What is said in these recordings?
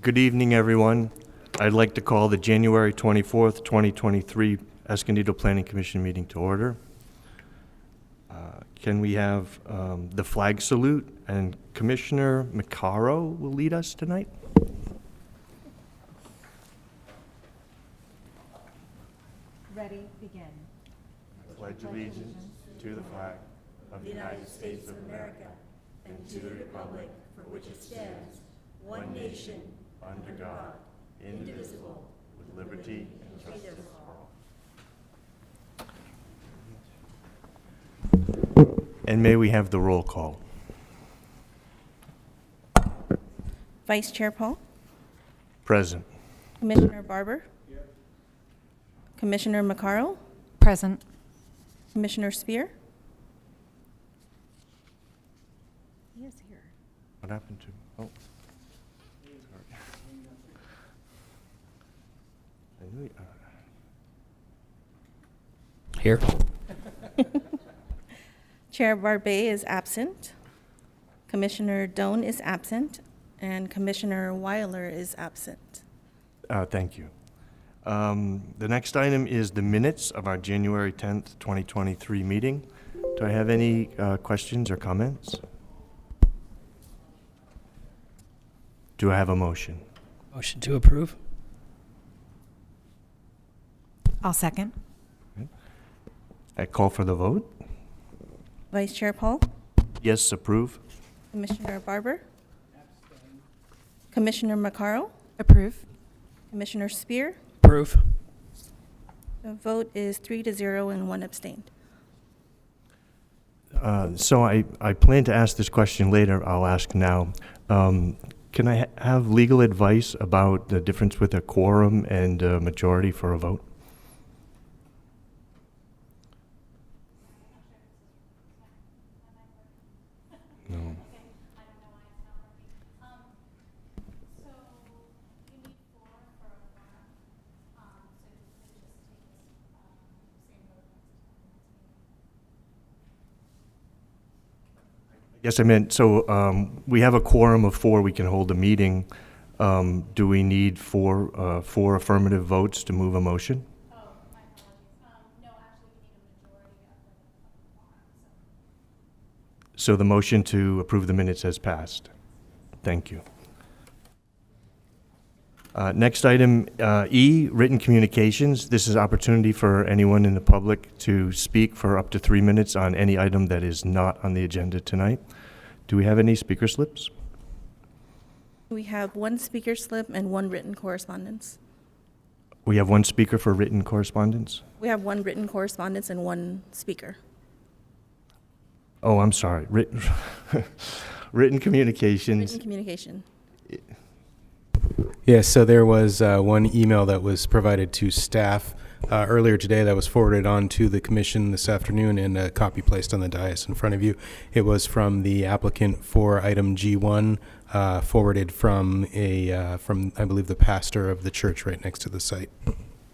Good evening, everyone. I'd like to call the January 24th, 2023 Escondido Planning Commission meeting to order. Can we have the flag salute, and Commissioner Macaro will lead us tonight? Ready, begin. I pledge allegiance to the flag of the United States of America and to the republic for which it stands, one nation, under God, indivisible, with liberty and justice for all. And may we have the roll call. Vice Chair Paul. Present. Commissioner Barber. Commissioner Macaro. Present. Commissioner Spear. He is here. What happened to? Oh. Sorry. I knew Here. Chair Barbet is absent. Commissioner Doan is absent. And Commissioner Weiler is absent. Thank you. The next item is the minutes of our January 10th, 2023 meeting. Do I have any questions or comments? Do I have a motion? Motion to approve. I'll second. I call for the vote. Vice Chair Paul. Yes, approve. Commissioner Barber. Commissioner Macaro. Approve. Commissioner Spear. Approve. The vote is 3-0 and 1 abstained. So I plan to ask this question later. I'll ask now. Can I have legal advice about the difference with a quorum and a majority for a vote? No. Yes, I meant, so we have a quorum of 4, we can hold a meeting. Do we need four affirmative votes to move a motion? Oh, my apologies. No, actually, we need a majority of the quorum, So the motion to approve the minutes has passed. Thank you. Next item, E, written communications. This is opportunity for anyone in the public to speak for up to 3 minutes on any item that is not on the agenda tonight. Do we have any speaker slips? We have 1 speaker slip and 1 written correspondence. We have 1 speaker for written correspondence? We have 1 written correspondence and 1 speaker. Oh, I'm sorry. Written communications. Written communication. Yes, so there was one email that was provided to staff earlier today that was forwarded on to the commission this afternoon, and a copy placed on the dais in front of you. It was from the applicant for item G1, forwarded from I believe, the pastor of the church right next to the site.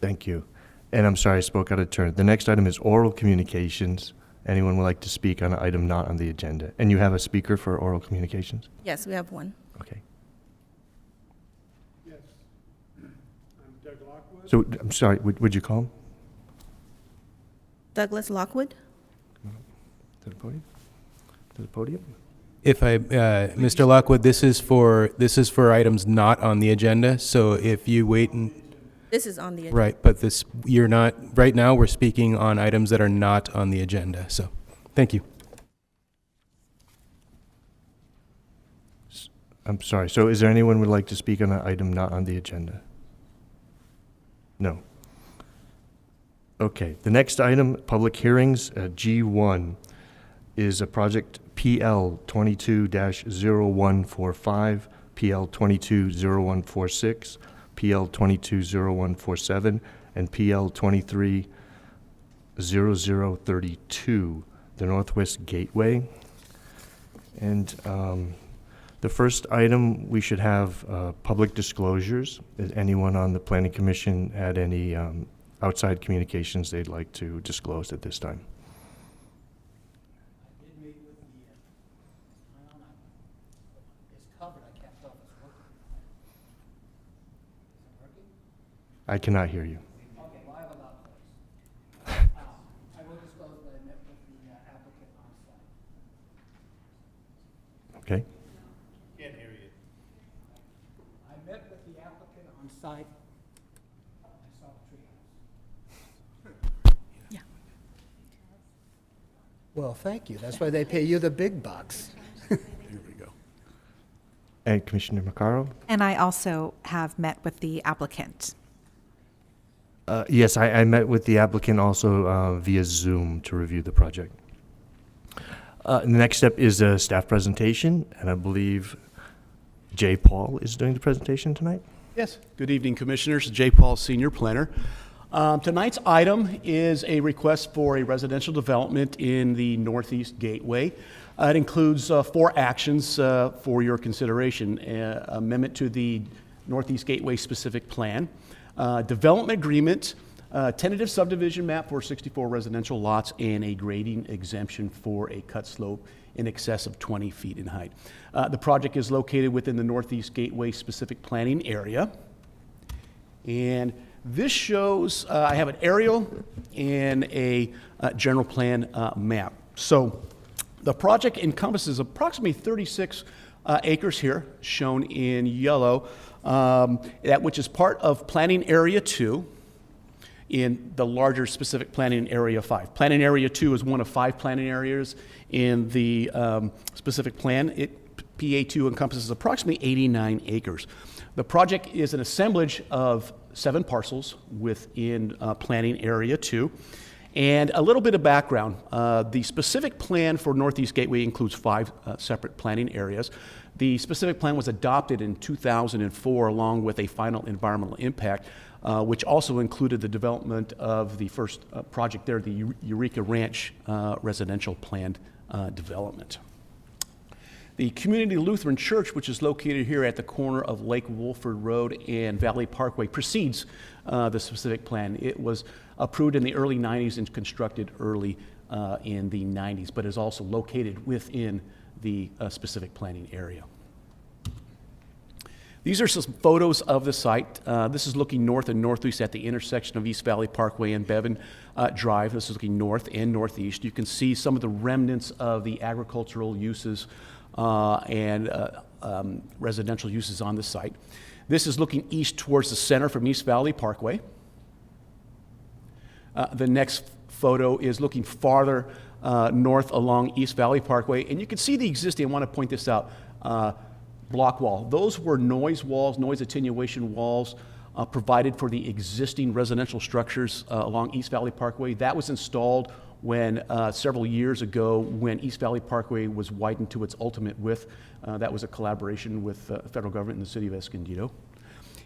Thank you. And I'm sorry, I spoke out of turn. The next item is oral communications. Anyone would like to speak on an item not on the agenda? And you have a speaker for oral communications? Yes, we have 1. Okay. Yes. I'm Doug Lockwood. So, I'm sorry, would you call him Douglas Lockwood. to the podium? To the podium? If I, Mr. Lockwood, this is for items not on the agenda. So if you wait and This is on the agenda. right, but you're not right now. We're speaking on items that are not on the agenda. So, thank you. I'm sorry. So is there anyone who would like to speak on an item not on the agenda? No. Okay. The next item, public hearings, G1, is a project PL 22-0145, PL 22-0146, PL 22-0147, and PL 23-0032, the Northwest Gateway. And the first item, we should have public disclosures. Has anyone on the Planning Commission had any outside communications they'd like to disclose at this time? I did meet with the, it's covered, I can't tell if it's working. I cannot hear you. Okay, well, I have a loud voice. I will disclose that I met with the applicant on site. Okay? Can't hear you. I met with the applicant on site. I saw the treehouse. Yeah. Well, thank you. That's why they pay you the big bucks. Here we go. And Commissioner Maccaro? And I also have met with the applicant. Yes, I met with the applicant also via Zoom to review the project. The next step is a staff presentation, and I believe Jay Paul is doing the presentation tonight. Yes. Good evening, Commissioners. Jay Paul, Senior Planner. Tonight's item is a request for a residential development in the Northeast Gateway. It includes 4 actions for your consideration. Amendment to the Northeast Gateway specific plan, development agreement, tentative subdivision map for 64 residential lots, and a grading exemption for a cut slope in excess of 20 feet in height. The project is located within the Northeast Gateway specific planning area. And this shows, I have an aerial and a general plan map. So the project encompasses approximately 36 acres here, shown in yellow, which is part of Planning Area 2 in the larger specific Planning Area 5. Planning Area 2 is one of 5 planning areas in the specific plan. PA2 encompasses approximately 89 acres. The project is an assemblage of 7 parcels within Planning Area 2. And a little bit of background. The specific plan for Northeast Gateway includes 5 separate planning areas. The specific plan was adopted in 2004 along with a final environmental impact, which also included the development of the first project there, the Eureka Ranch residential planned development. The Community Lutheran Church, which is located here at the corner of Lake Wolford Road and Valley Parkway, precedes the specific plan. It was approved in the early 90s and constructed early in the 90s, but is also located within the specific planning area. These are some photos of the site. This is looking north and northeast at the intersection of East Valley Parkway and Bevan Drive. This is looking north and northeast. You can see some of the remnants of the agricultural uses and residential uses on the site. This is looking east towards the center from East Valley Parkway. The next photo is looking farther north along East Valley Parkway, and you can see the existing, I want to point this out, block wall. Those were noise walls, noise attenuation walls provided for the existing residential structures along East Valley Parkway. That was installed when several years ago when East Valley Parkway was widened to its ultimate width. That was a collaboration with the federal government and the city of Escondido.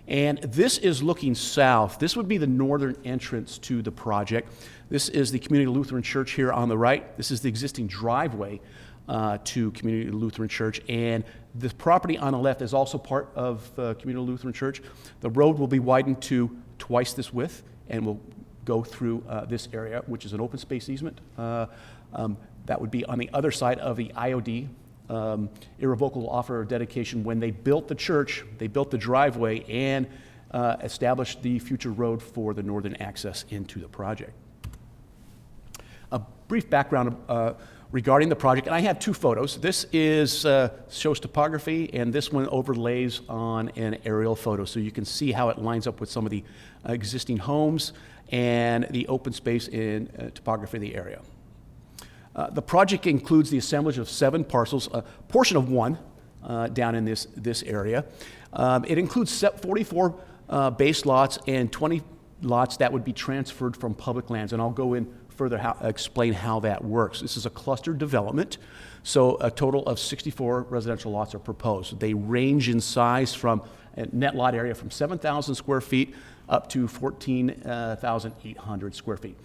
And this is looking south. This would be the northern entrance to the project. This is the Community Lutheran Church here on the right. This is the existing driveway to Community Lutheran Church. And the property on the left is also part of Community Lutheran Church. The road will be widened to twice this width and will go through this area, which is an open space easement. That would be on the other side of the IOD, irrevocable offer of dedication. When they built the church, they built the driveway and established the future road for the northern access into the project. A brief background regarding the project, and I have 2 photos. This is shows topography, and this one overlays on an aerial photo, so you can see how it lines up with some of the existing homes and the open space in topography of the area. The project includes the assemblage of 7 parcels, a portion of 1 down in this area. It includes 44 base lots and 20 lots that would be transferred from public lands, and I'll go in further explain how that works. This is a clustered development, so a total of 64 residential lots are proposed. They range in size from a net lot area from 7,000 square feet up to 14,800 square feet.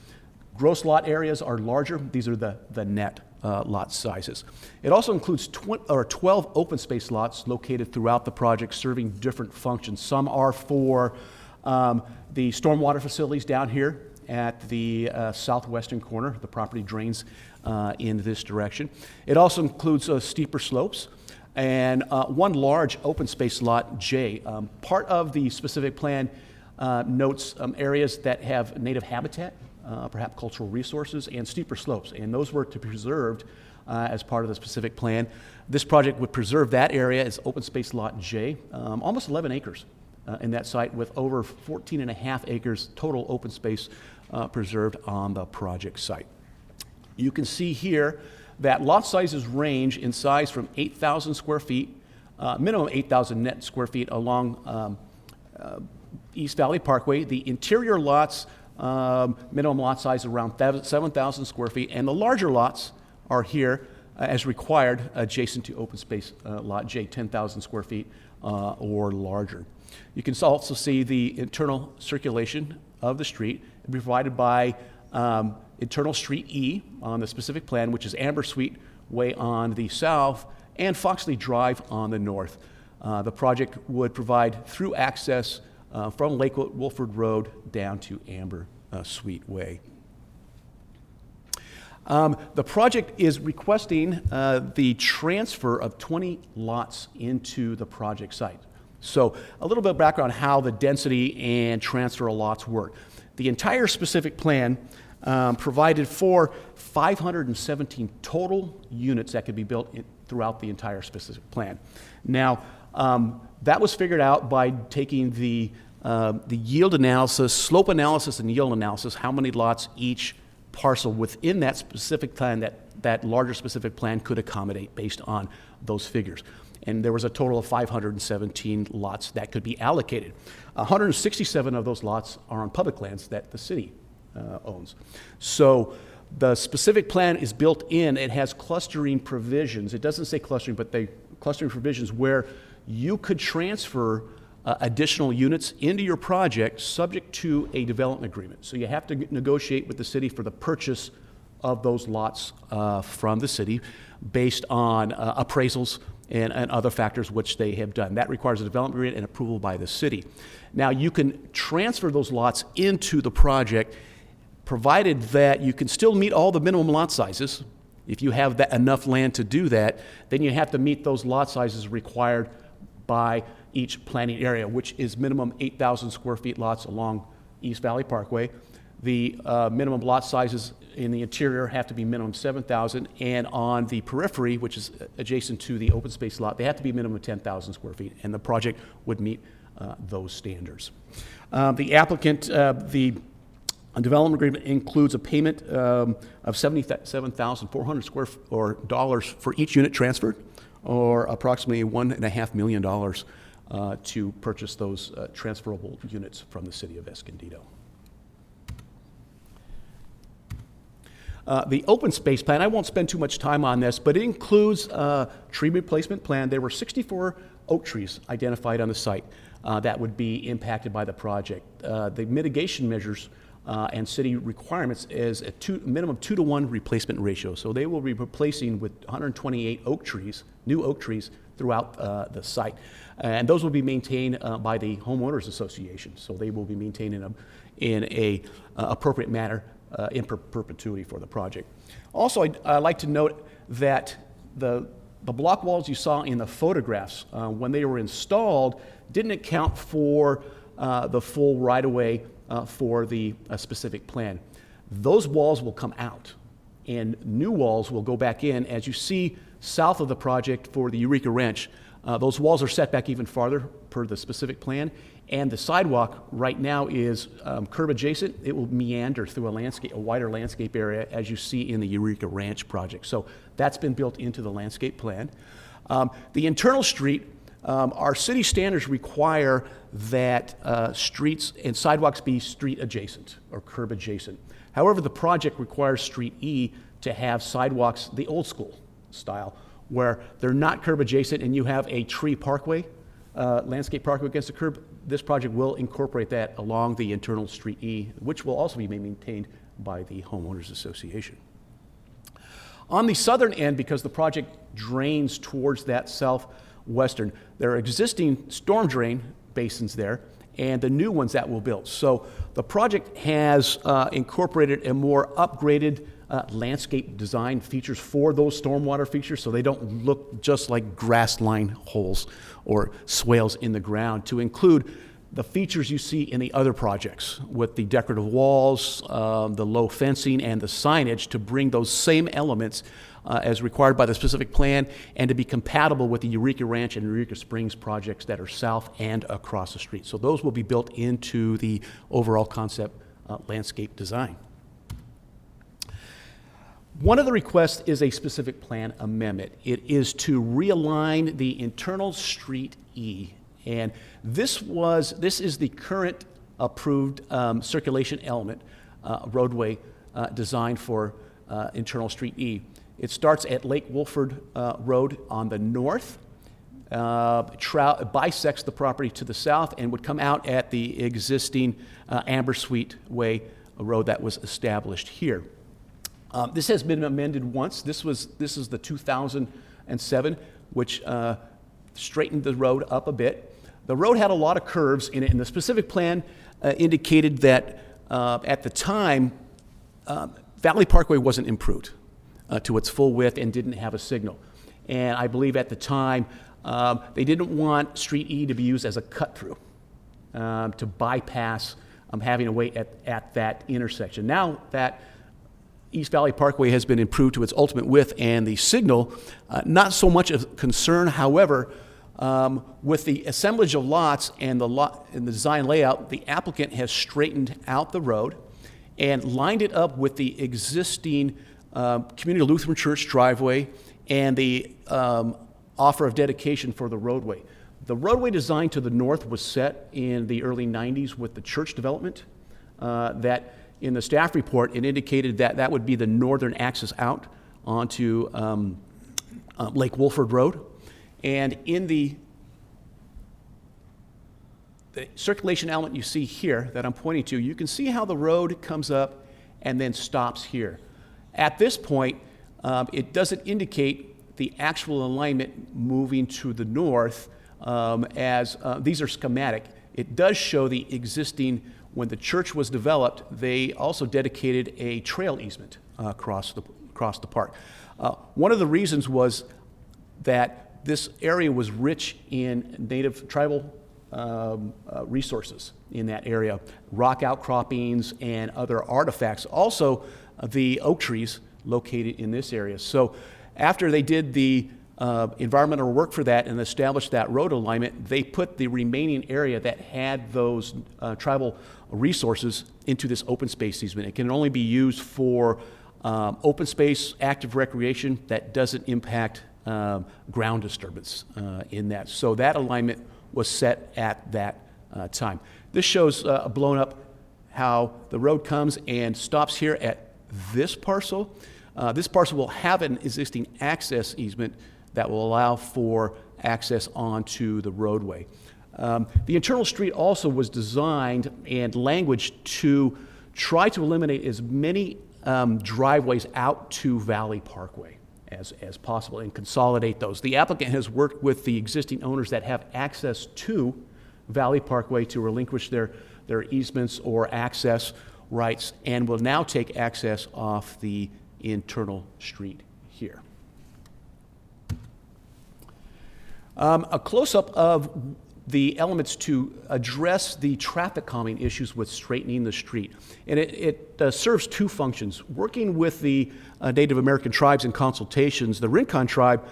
Gross lot areas are larger. These are the net lot sizes. It also includes 12 open space lots located throughout the project serving different functions. Some are for the stormwater facilities down here at the southwestern corner. The property drains in this direction. It also includes steeper slopes and 1 large open space lot J. Part of the specific plan notes areas that have native habitat, perhaps cultural resources, and steeper slopes. And those were to be preserved as part of the specific plan. This project would preserve that area as open space lot J, almost 11 acres in that site, with over 14 and a half acres total open space preserved on the project site. You can see here that lot sizes range in size from 8,000 square feet, minimum 8,000 net square feet along East Valley Parkway. The interior lots, minimum lot size around 7,000 square feet, and the larger lots are here as required adjacent to open space lot J, 10,000 square feet or larger. You can also see the internal circulation of the street provided by internal street E on the specific plan, which is Amber Sweet Way on the south and Foxley Drive on the north. The project would provide through access from Lakewood Wolford Road down to Amber Sweet Way. The project is requesting the transfer of 20 lots into the project site. So a little bit of background on how the density and transfer of lots work. The entire specific plan provided for 517 total units that could be built throughout the entire specific plan. Now, that was figured out by taking the yield analysis, slope analysis, and yield analysis, how many lots each parcel within that specific plan, that larger specific plan could accommodate based on those figures. And there was a total of 517 lots that could be allocated. 167 of those lots are on public lands that the city owns. So the specific plan is built in. It has clustering provisions. It doesn't say clustering, but clustering provisions where you could transfer additional units into your project subject to a development agreement. So you have to negotiate with the city for the purchase of those lots from the city based on appraisals and other factors which they have done. That requires a development agreement and approval by the city. Now, you can transfer those lots into the project provided that you can still meet all the minimum lot sizes. If you have enough land to do that, then you have to meet those lot sizes required by each planning area, which is minimum 8,000 square feet lots along East Valley Parkway. The minimum lot sizes in the interior have to be minimum 7,000, and on the periphery, which is adjacent to the open space lot, they have to be minimum 10,000 square feet, and the project would meet those standards. The applicant, the development agreement includes a payment of $77,400 or dollars for each unit transferred, or approximately $1.5 million to purchase those transferable units from the city of Escondido. The open space plan, I won't spend too much time on this, but it includes a tree replacement plan. There were 64 oak trees identified on the site that would be impacted by the project. The mitigation measures and city requirements is a minimum 2-to-1 replacement ratio. So they will be replacing with 128 oak trees, new oak trees throughout the site. And those will be maintained by the homeowners association. So they will be maintained in a appropriate manner in perpetuity for the project. Also, I'd like to note that the block walls you saw in the photographs when they were installed didn't account for the full right-of-way for the specific plan. Those walls will come out, and new walls will go back in. As you see south of the project for the Eureka Ranch, those walls are set back even farther per the specific plan, and the sidewalk right now is curb adjacent. It will meander through a wider landscape area, as you see in the Eureka Ranch project. So that's been built into the landscape plan. The internal street, our city standards require that streets and sidewalks be street adjacent or curb adjacent. However, the project requires Street E to have sidewalks the old school style, where they're not curb adjacent and you have a tree parkway, landscape parkway against the curb. This project will incorporate that along the internal Street E, which will also be maintained by the homeowners association. On the southern end, because the project drains towards that southwestern, there are existing storm drain basins there and the new ones that will build. So the project has incorporated a more upgraded landscape design features for those stormwater features, so they don't look just like grass line holes or swales in the ground, to include the features you see in the other projects with the decorative walls, the low fencing, and the signage to bring those same elements as required by the specific plan and to be compatible with the Eureka Ranch and Eureka Springs projects that are south and across the street. So those will be built into the overall concept landscape design. One of the requests is a specific plan amendment. It is to realign the internal street E. And this is the current approved circulation element roadway designed for internal street E. It starts at Lake Wolford Road on the north, bisects the property to the south, and would come out at the existing Amber Sweet Way road that was established here. This has been amended once. This is the 2007, which straightened the road up a bit. The road had a lot of curves in it, and the specific plan indicated that at the time, Valley Parkway wasn't improved to its full width and didn't have a signal. And I believe at the time, they didn't want Street E to be used as a cut-through to bypass having to wait at that intersection. Now that East Valley Parkway has been improved to its ultimate width and the signal, not so much of concern. However, with the assemblage of lots and the design layout, the applicant has straightened out the road and lined it up with the existing Community Lutheran Church driveway and the offer of dedication for the roadway. The roadway design to the north was set in the early 90s with the church development. That in the staff report, it indicated that that would be the northern access out onto Lake Wolford Road. And in the circulation element you see here that I'm pointing to, you can see how the road comes up and then stops here. At this point, it doesn't indicate the actual alignment moving to the north as these are schematic. It does show the existing, when the church was developed, they also dedicated a trail easement across the park. One of the reasons was that this area was rich in native tribal resources in that area, rock outcroppings and other artifacts. Also, the oak trees located in this area. So after they did the environmental work for that and established that road alignment, they put the remaining area that had those tribal resources into this open space easement. It can only be used for open space, active recreation that doesn't impact ground disturbance in that. So that alignment was set at that time. This shows blown up how the road comes and stops here at this parcel. This parcel will have an existing access easement that will allow for access onto the roadway. The internal street also was designed and languaged to try to eliminate as many driveways out to Valley Parkway as possible and consolidate those. The applicant has worked with the existing owners that have access to Valley Parkway to relinquish their easements or access rights and will now take access off the internal street here. A close-up of the elements to address the traffic calming issues with straightening the street. And it serves two functions. Working with the Native American tribes in consultations, the Rincon tribe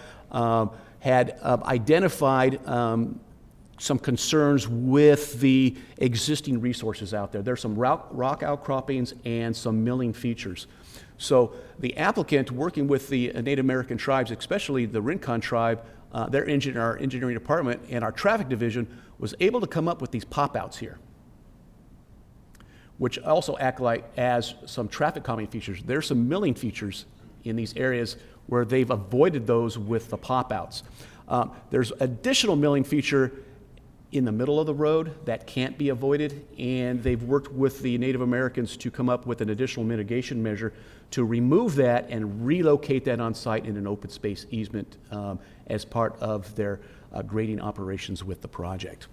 had identified some concerns with the existing resources out there. There's some rock outcroppings and some milling features. So the applicant, working with the Native American tribes, especially the Rincon tribe, our engineering department and our traffic division, was able to come up with these pop-outs here, which also act like as some traffic calming features. There's some milling features in these areas where they've avoided those with the pop-outs. There's additional milling feature in the middle of the road that can't be avoided, and they've worked with the Native Americans to come up with an additional mitigation measure to remove that and relocate that on site in an open space easement as part of their grading operations with the project.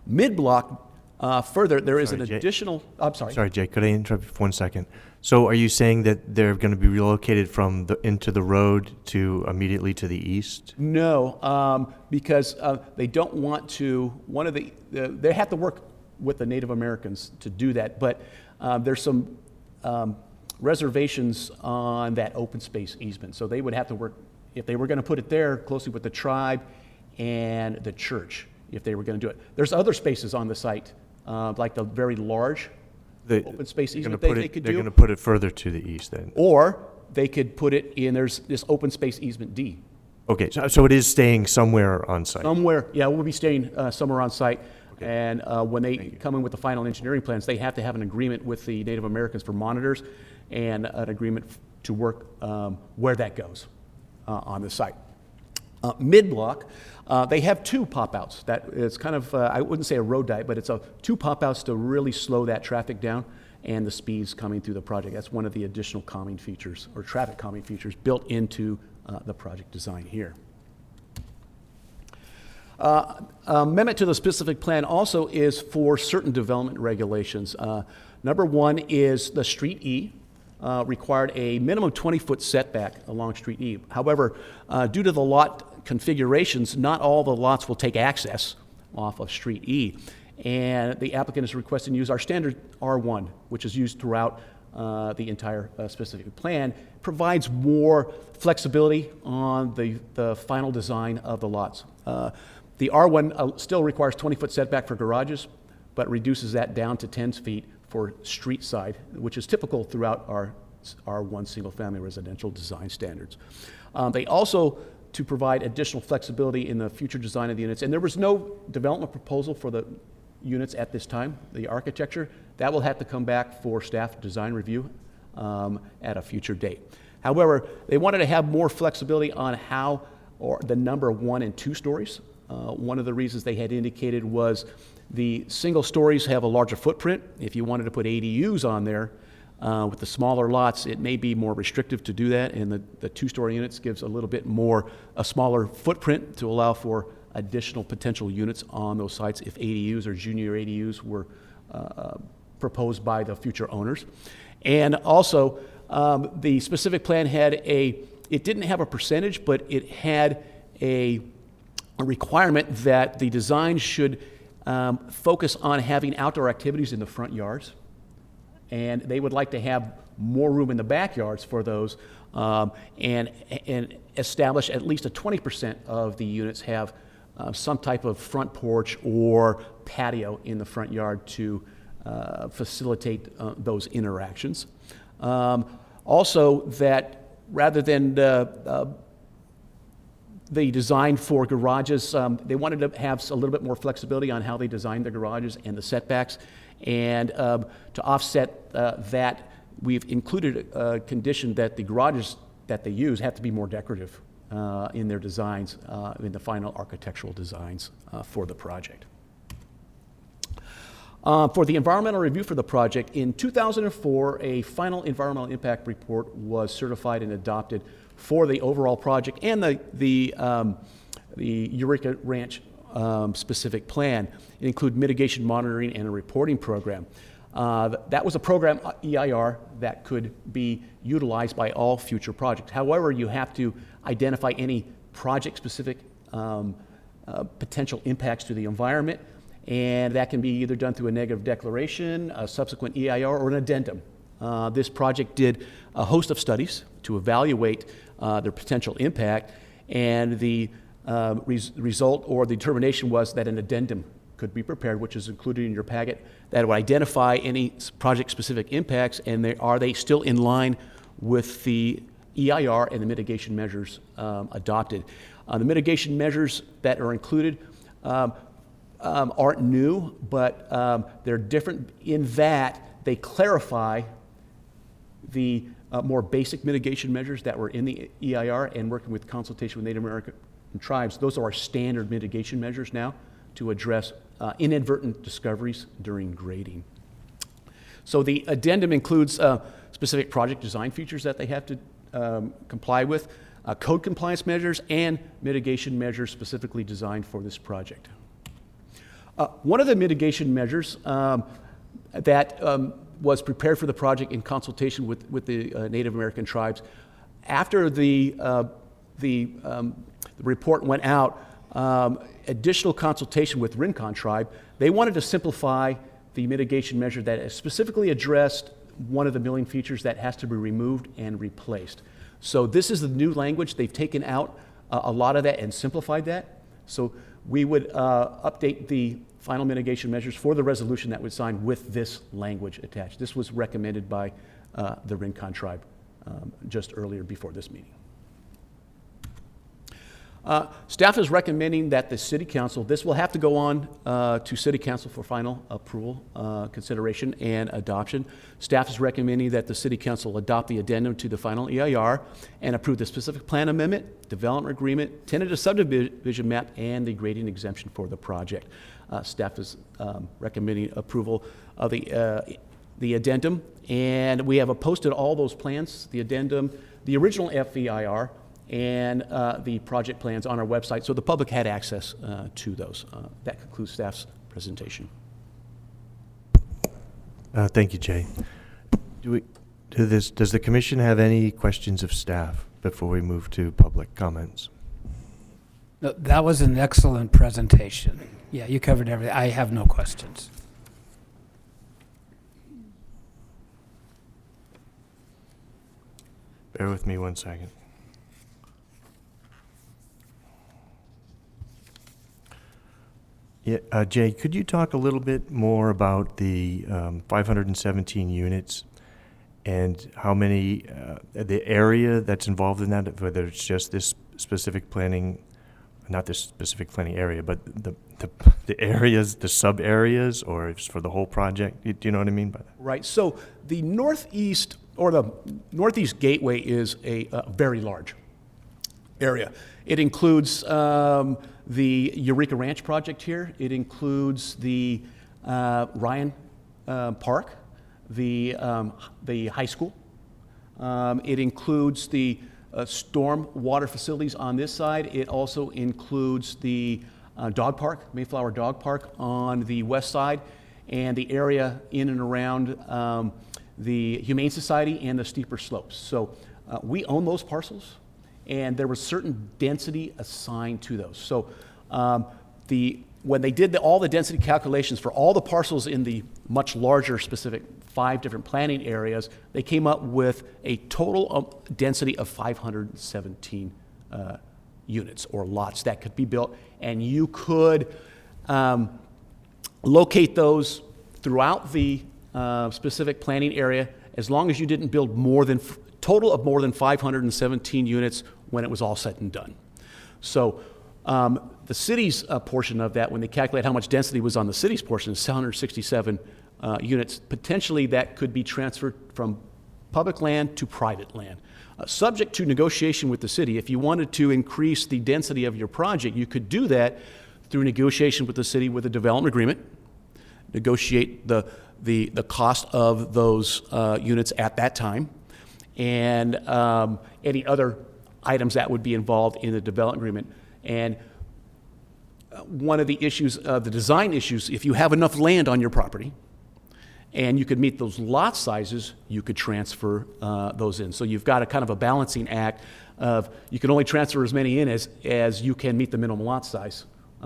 Mid-block, Further, there is Sorry, an Jay. additional, I'm sorry. Sorry, Jake, could I interrupt you for 1 second? So are you saying that they're going to be relocated from into the road to immediately to the east? No, because they don't want to, they have to work with the Native Americans to do that, but there's some reservations on that open space easement. So they would have to work, if they were going to put it there, closely with the tribe and the church, if they were going to do it. There's other spaces on the site, like the very large open space easement they could do. They're going to put it further to the east then? Or they could put it in, there's this open space easement D. Okay, so it is staying somewhere on site? Somewhere, yeah, we'll be staying somewhere on site. And when they come in with the final engineering plans, they have to have an agreement with the Native Americans for monitors and an agreement to work where that goes on the site. Mid-block, they have two pop-outs. That is kind of, I wouldn't say a road diet, but it's two pop-outs to really slow that traffic down and the speeds coming through the project. That's one of the additional calming features, or traffic calming features, built into the project design here. Amendment to the specific plan also is for certain development regulations. Number one is the Street E required a minimum 20-foot setback along Street E. However, due to the lot configurations, not all the lots will take access off of Street E. And the applicant is requesting to use our standard R1, which is used throughout the entire specific plan, provides more flexibility on the final design of the lots. The R1 still requires 20-foot setback for garages, but reduces that down to 10 feet for street side, which is typical throughout our R1 single-family residential design standards. They also, to provide additional flexibility in the future design of the units, and there was no development proposal for the units at this time, the architecture, that will have to come back for staff design review at a future date. However, they wanted to have more flexibility on how, or the number of 1 and 2 stories. One of the reasons they had indicated was the single stories have a larger footprint. If you wanted to put ADUs on there with the smaller lots, it may be more restrictive to do that, and the 2-story units gives a little bit more, a smaller footprint to allow for additional potential units on those sites if ADUs or junior ADUs were proposed by the future owners. And also, the specific plan had it didn't have a percentage, but it had a requirement that the design should focus on having outdoor activities in the front yards. And they would like to have more room in the backyards for those, and establish at least a 20% of the units have some type of front porch or patio in the front yard to facilitate those interactions. Also, that rather than the design for garages, they wanted to have a little bit more flexibility on how they designed the garages and the setbacks. And to offset that, we've included a condition that the garages that they use have to be more decorative in their designs, in the final architectural designs for the project. For the environmental review for the project, in 2004, a final environmental impact report was certified and adopted for the overall project and the Eureka Ranch specific plan. It included mitigation monitoring and a reporting program. That was a program, EIR, that could be utilized by all future projects. However, you have to identify any project-specific potential impacts to the environment, and that can be either done through a negative declaration, a subsequent EIR, or an addendum. This project did a host of studies to evaluate their potential impact, and the result or the determination was that an addendum could be prepared, which is included in your packet, that would identify any project-specific impacts and are they still in line with the EIR and the mitigation measures adopted. The mitigation measures that are included aren't new, but they're different in that they clarify the more basic mitigation measures that were in the EIR, and working with consultation with Native American tribes. Those are our standard mitigation measures now to address inadvertent discoveries during grading. So the addendum includes specific project design features that they have to comply with, code compliance measures, and mitigation measures specifically designed for this project. One of the mitigation measures that was prepared for the project in consultation with the Native American tribes, after the report went out, additional consultation with Rincon tribe, they wanted to simplify the mitigation measure that specifically addressed one of the milling features that has to be removed and replaced. So this is the new language. They've taken out a lot of that and simplified that. So we would update the final mitigation measures for the resolution that was signed with this language attached. This was recommended by the Rincon tribe just earlier before this meeting. Staff is recommending that the City Council, this will have to go on to City Council for final approval, consideration, and adoption. Staff is recommending that the City Council adopt the addendum to the final EIR and approve the specific plan amendment, development agreement, tentative subdivision map, and the grading exemption for the project. Staff is recommending approval of the addendum, and we have posted all those plans, the addendum, the original FEIR, and the project plans on our website, so the public had access to those. That concludes staff's presentation. Thank you, Jay. Does the commission have any questions of staff before we move to public comments? No, that was an excellent presentation. Yeah, you covered everything. I have no questions. Bear with me 1 second. Yeah, Jay, could you talk a little bit more about the 517 units and how many, the area that's involved in that, whether it's just this specific planning, not this specific planning area, but the areas, the sub-areas, or if it's for the whole project? Do you know what I mean by that? Right. So the northeast, or the northeast gateway, is a very large area. It includes the Eureka Ranch project here. It includes the Ryan Park, the high school. It includes the storm water facilities on this side. It also includes the dog park, Mayflower Dog Park, on the west side, and the area in and around the Humane Society and the steeper slopes. So we own those parcels, and there was certain density assigned to those. So when they did all the density calculations for all the parcels in the much larger specific 5 different planning areas, they came up with a total density of 517 units or lots that could be built, and you could locate those throughout the specific planning area as long as you didn't build total of more than 517 units when it was all said and done. So the city's portion of that, when they calculate how much density was on the city's portion, is 767 units. Potentially that could be transferred from public land to private land. Subject to negotiation with the city, if you wanted to increase the density of your project, you could do that through negotiation with the city with a development agreement, negotiate the cost of those units at that time, and any other items that would be involved in the development agreement. And one of the issues, the design issues, if you have enough land on your property and you could meet those lot sizes, you could transfer those in. So you've got a kind of a balancing act of you can only transfer as many in as you can meet the minimum lot size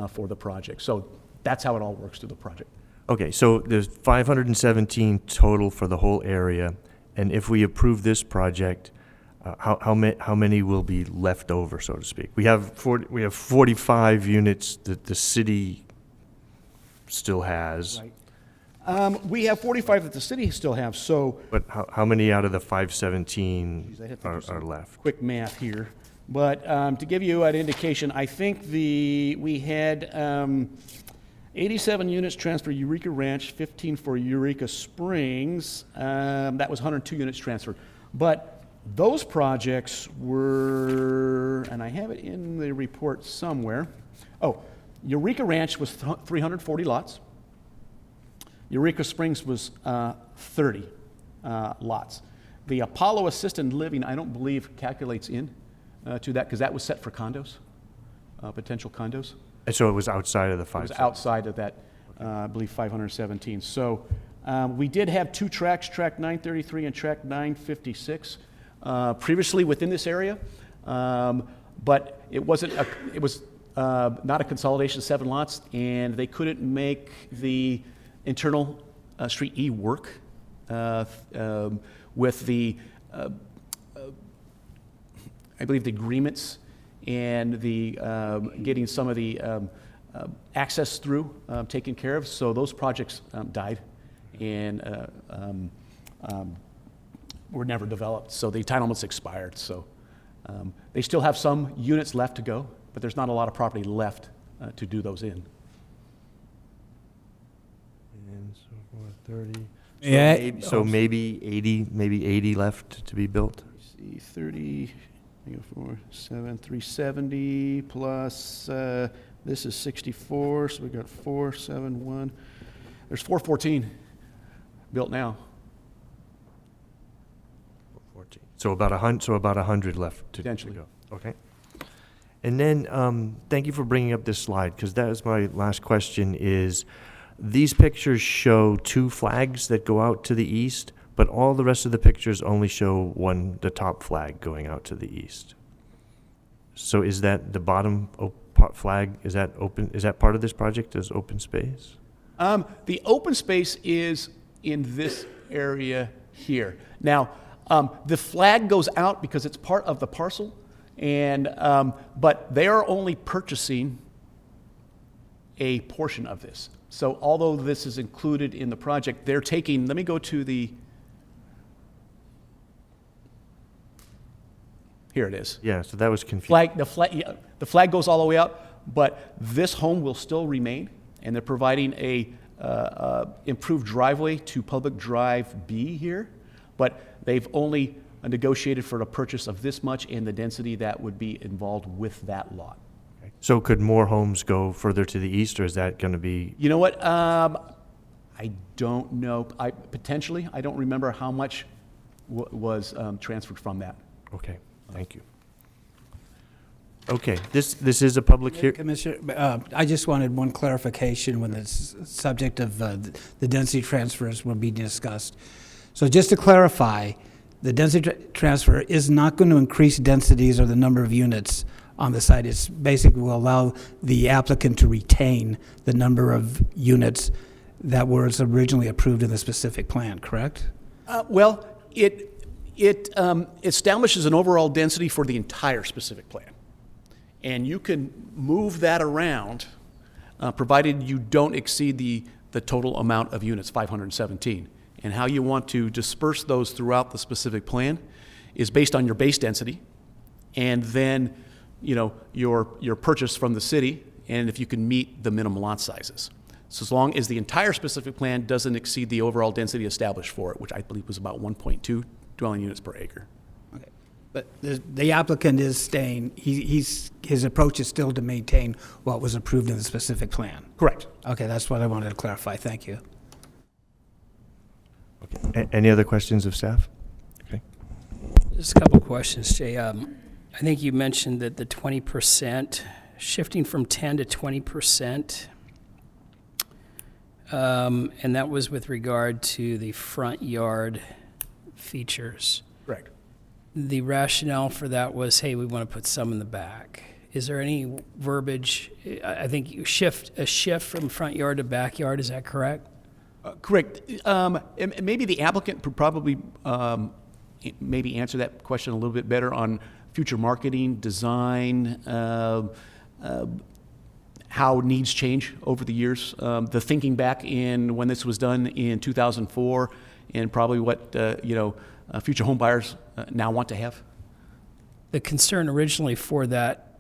for the project. So that's how it all works through the project. Okay, so there's 517 total for the whole area, and if we approve this project, how many will be left over, so to speak? We have 45 units that the city still has. Right. We have 45 that the city still has, so But how many out of the 517 I'd have to do are some left? quick math here. But to give you an indication, I think we had 87 units transferred Eureka Ranch, 15 for Eureka Springs. That was 102 units transferred. But those projects were, and I have it in the report somewhere. Oh, Eureka Ranch was 340 lots. Eureka Springs was 30 lots. The Apollo Assisted Living, I don't believe, calculates in to that because that was set for condos, potential condos. And so it was outside of the It was 517? outside of that. I believe 517. So we did have two tracks, track 933 and track 956, previously within this area, but it was not a consolidation of 7 lots, and they couldn't make the internal Street E work with the, I believe, the agreements and the getting some of the access through taken care of. So those projects died and were never developed. So the entitlements expired. So they still have some units left to go, but there's not a lot of property left to do those in. And so forth, 30. Yeah. So maybe 80 left to be built? Let's see, 30, 4, 7, 370 plus, this is 64, so we got 471. There's 414 built now. 14. So about 100 left to Potentially. go. Okay. And then, thank you for bringing up this slide, because that is my last question is, these pictures show 2 flags that go out to the east, but all the rest of the pictures only show the top flag going out to the east. So is that the bottom flag, is that open, is that part of this project as open space? The open space is in this area here. Now, the flag goes out because it's part of the parcel, and but they are only purchasing a portion of this. So although this is included in the project, they're taking, let me go to here it is. Yeah, so that was confusing. The flag goes all the way out, but this home will still remain, and they're providing a improved driveway to Public Drive B here, but they've only negotiated for the purchase of this much and the density that would be involved with that lot. So could more homes go further to the east, or is that going to be? You know what? I don't know. Potentially, I don't remember how much was transferred from that. Okay, thank you. Okay, this is a public hearing. Commissioner, I just wanted one clarification when the subject of the density transfers will be discussed. So just to clarify, the density transfer is not going to increase densities or the number of units on the site. It's basically will allow the applicant to retain the number of units that was originally approved in the specific plan, correct? Well, it establishes an overall density for the entire specific plan. And you can move that around, provided you don't exceed the total amount of units, 517. And how you want to disperse those throughout the specific plan is based on your base density, and then, you know, your purchase from the city, and if you can meet the minimum lot sizes. So as long as the entire specific plan doesn't exceed the overall density established for it, which I believe was about 1.2 dwelling units per acre. Okay. But the applicant is staying, his approach is still to maintain what was approved in the specific plan. Correct. Okay, that's what I wanted to clarify. Thank you. Okay. Any other questions of staff? Okay. Just a couple of questions, Jay. I think you mentioned that the 20%, shifting from 10 to 20%, and that was with regard to the front yard features. Correct. The rationale for that was, hey, we want to put some in the back. Is there any verbiage? I think you a shift from front yard to backyard, is that correct? Correct. And maybe the applicant could probably maybe answer that question a little bit better on future marketing, design, how needs change over the years. The thinking back in when this was done in 2004, and probably what future home buyers now want to have. The concern originally for that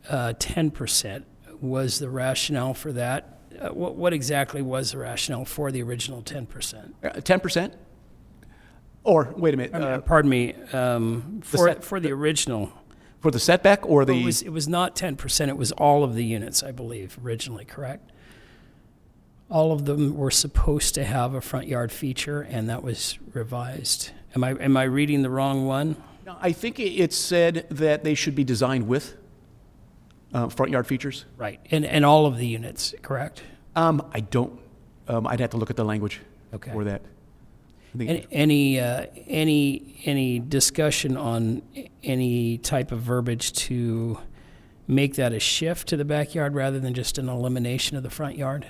10% was the rationale for that. What exactly was the rationale for the original 10%? 10%? Or, wait a minute. Pardon me, for the original. For the setback or the... It was not 10%, it was all of the units, I believe, originally, correct? All of them were supposed to have a front yard feature, and that was revised. Am I reading the wrong one? No, I think it said that they should be designed with front yard features. Right, and all of the units, correct? I don't I'd have to look at the language Okay. for that. I think- Any discussion on any type of verbiage to make that a shift to the backyard rather than just an elimination of the front yard?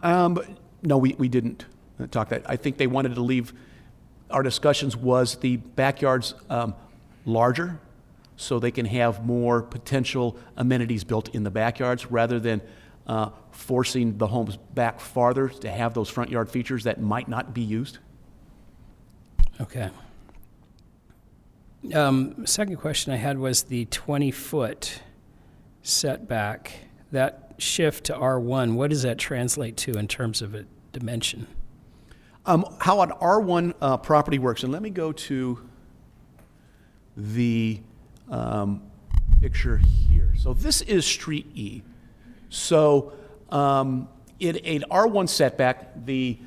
No, we didn't talk that. I think they wanted to leave, our discussions was the backyards larger, so they can have more potential amenities built in the backyards, rather than forcing the homes back farther to have those front yard features that might not be used. Okay. Second question I had was the 20-foot setback. That shift to R1, what does that translate to in terms of a dimension? How an R1 property works, and let me go to the picture here. So this is Street E. So in an R1 setback, the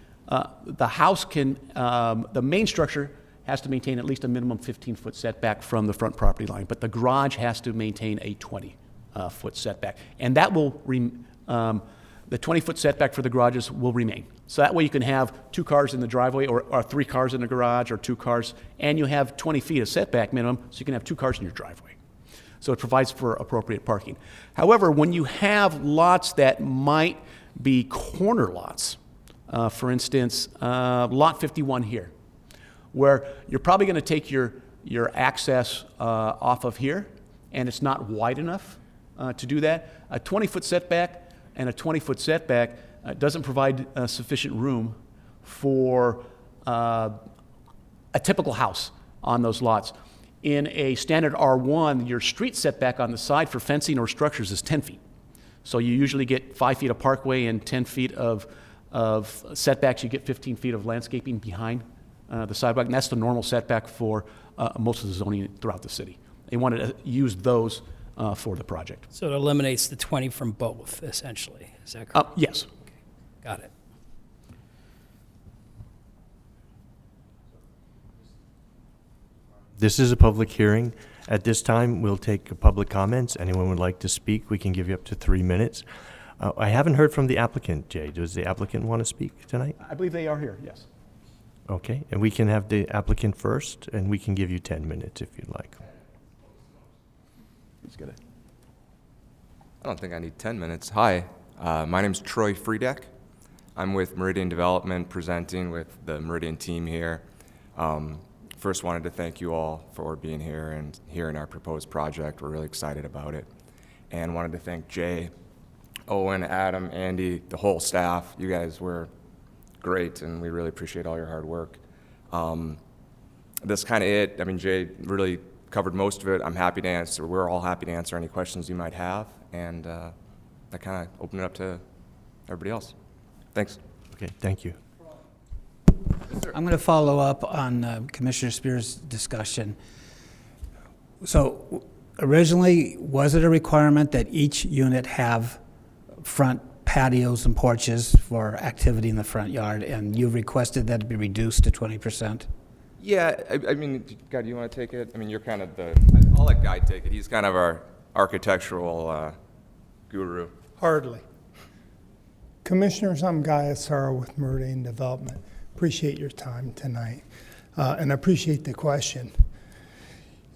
house can, the main structure has to maintain at least a minimum 15-foot setback from the front property line, but the garage has to maintain a 20-foot setback. And that will, the 20-foot setback for the garages will remain. So that way you can have 2 cars in the driveway, or 3 cars in the garage, or 2 cars, and you have 20 feet of setback minimum, so you can have 2 cars in your driveway. So it provides for appropriate parking. However, when you have lots that might be corner lots, for instance, lot 51 here, where you're probably going to take your access off of here, and it's not wide enough to do that. A 20-foot setback and a 20-foot setback doesn't provide sufficient room for a typical house on those lots. In a standard R1, your street setback on the side for fencing or structures is 10 feet. So you usually get 5 feet of parkway and 10 feet of setbacks. You get 15 feet of landscaping behind the sidewalk, and that's the normal setback for most of the zoning throughout the city. They wanted to use those for the project. So it eliminates the 20 from both, essentially. Is that correct? Yes. Got it. This is a public hearing. At this time, we'll take public comments. Anyone would like to speak, we can give you up to 3 minutes. I haven't heard from the applicant, Jay. Does the applicant want to speak tonight? I believe they are here, yes. Okay, and we can have the applicant first, and we can give you 10 minutes if you'd like. He's got it. I don't think I need 10 minutes. Hi, my name's Troy Friedeck. I'm with Meridian Development, presenting with the Meridian team here. First wanted to thank you all for being here and hearing our proposed project. We're really excited about it. And wanted to thank Jay, Owen, Adam, Andy, the whole staff. You guys were great, and we really appreciate all your hard work. That's kind of it. I mean, Jay really covered most of it. I'm happy to answer. We're all happy to answer any questions you might have, and I kind of open it up to everybody else. Thanks. Okay, thank you. I'm going to follow up on Commissioner Spears' discussion. So originally, was it a requirement that each unit have front patios and porches for activity in the front yard, and you requested that to be reduced to 20%? Yeah, I mean, Guy, do you want to take it? I mean, you're kind of the, I'll let Guy take it. He's kind of our architectural guru. Hardly. Commissioners, I'm Guy Asaro with Meridian Development. Appreciate your time tonight, and appreciate the question.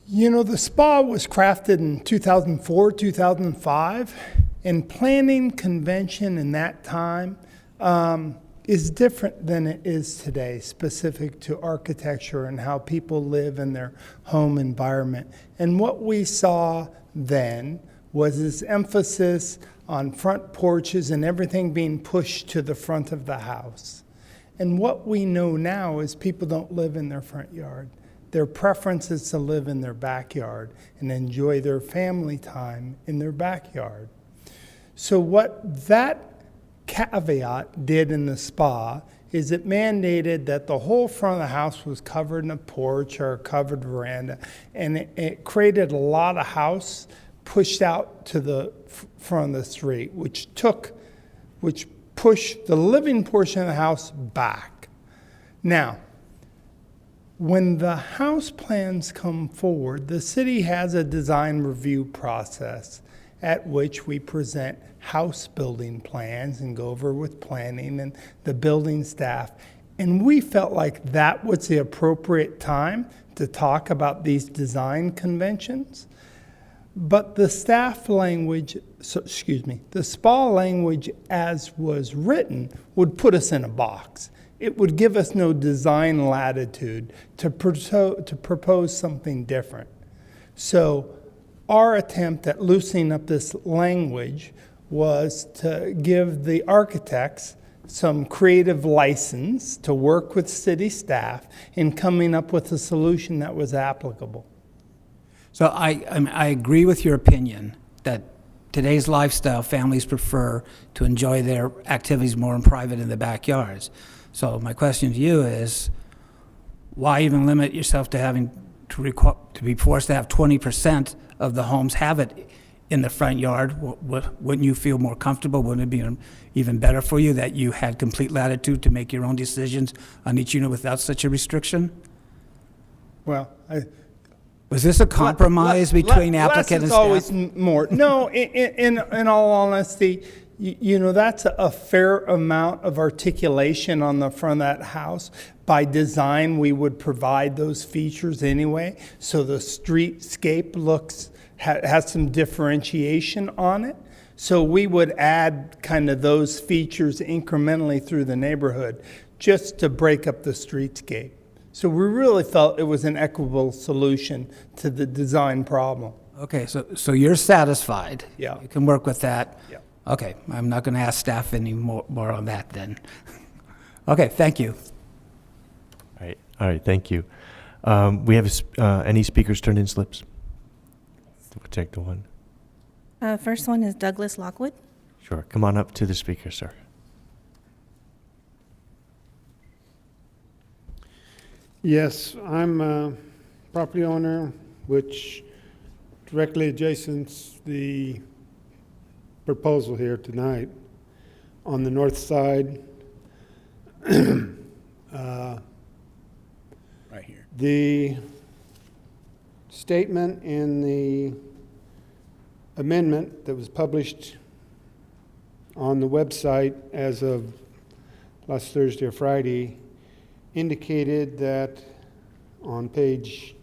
You know, the SPA was crafted in 2004, 2005, and planning convention in that time is different than it is today, specific to architecture and how people live in their home environment. And what we saw then was this emphasis on front porches and everything being pushed to the front of the house. And what we know now is people don't live in their front yard. Their preference is to live in their backyard and enjoy their family time in their backyard. So what that caveat did in the SPA is it mandated that the whole front of the house was covered in a porch or a covered veranda, and it created a lot of house pushed out to the front of the street, which pushed the living portion of the house back. Now, when the house plans come forward, the city has a design review process, at which we present house building plans and go over with planning and the building staff. And we felt like that was the appropriate time to talk about these design conventions. But the staff language, the SPA language as was written would put us in a box. It would give us no design latitude to propose something different. So our attempt at loosening up this language was to give the architects some creative license to work with city staff in coming up with a solution that was applicable. So I agree with your opinion that today's lifestyle, families prefer to enjoy their activities more in private in the backyards. So my question to you is, why even limit yourself to having to be forced to have 20% of the homes have it in the front yard? Wouldn't you feel more comfortable? Wouldn't it be even better for you that you had complete latitude to make your own decisions on each unit without such a restriction? Well, Was this a compromise between applicant and staff? Always more. No, in all honesty, you know, that's a fair amount of articulation on the front of that house. By design, we would provide those features anyway, so the streetscape has some differentiation on it. So we would add kind of those features incrementally through the neighborhood just to break up the streetscape. So we really felt it was an equitable solution to the design problem. Okay, so you're satisfied? Yeah. You can work with that? Yeah. Okay, I'm not going to ask staff any more on that then. Okay, thank you. All right, thank you. We have any speakers turned in slips? We'll take the one. First one is Douglas Lockwood. Sure, come on up to the speaker, sir. Yes, I'm a property owner which directly adjacent the proposal here tonight on the north side. Right here. The statement in the amendment that was published on the website as of last Thursday or Friday indicated that on page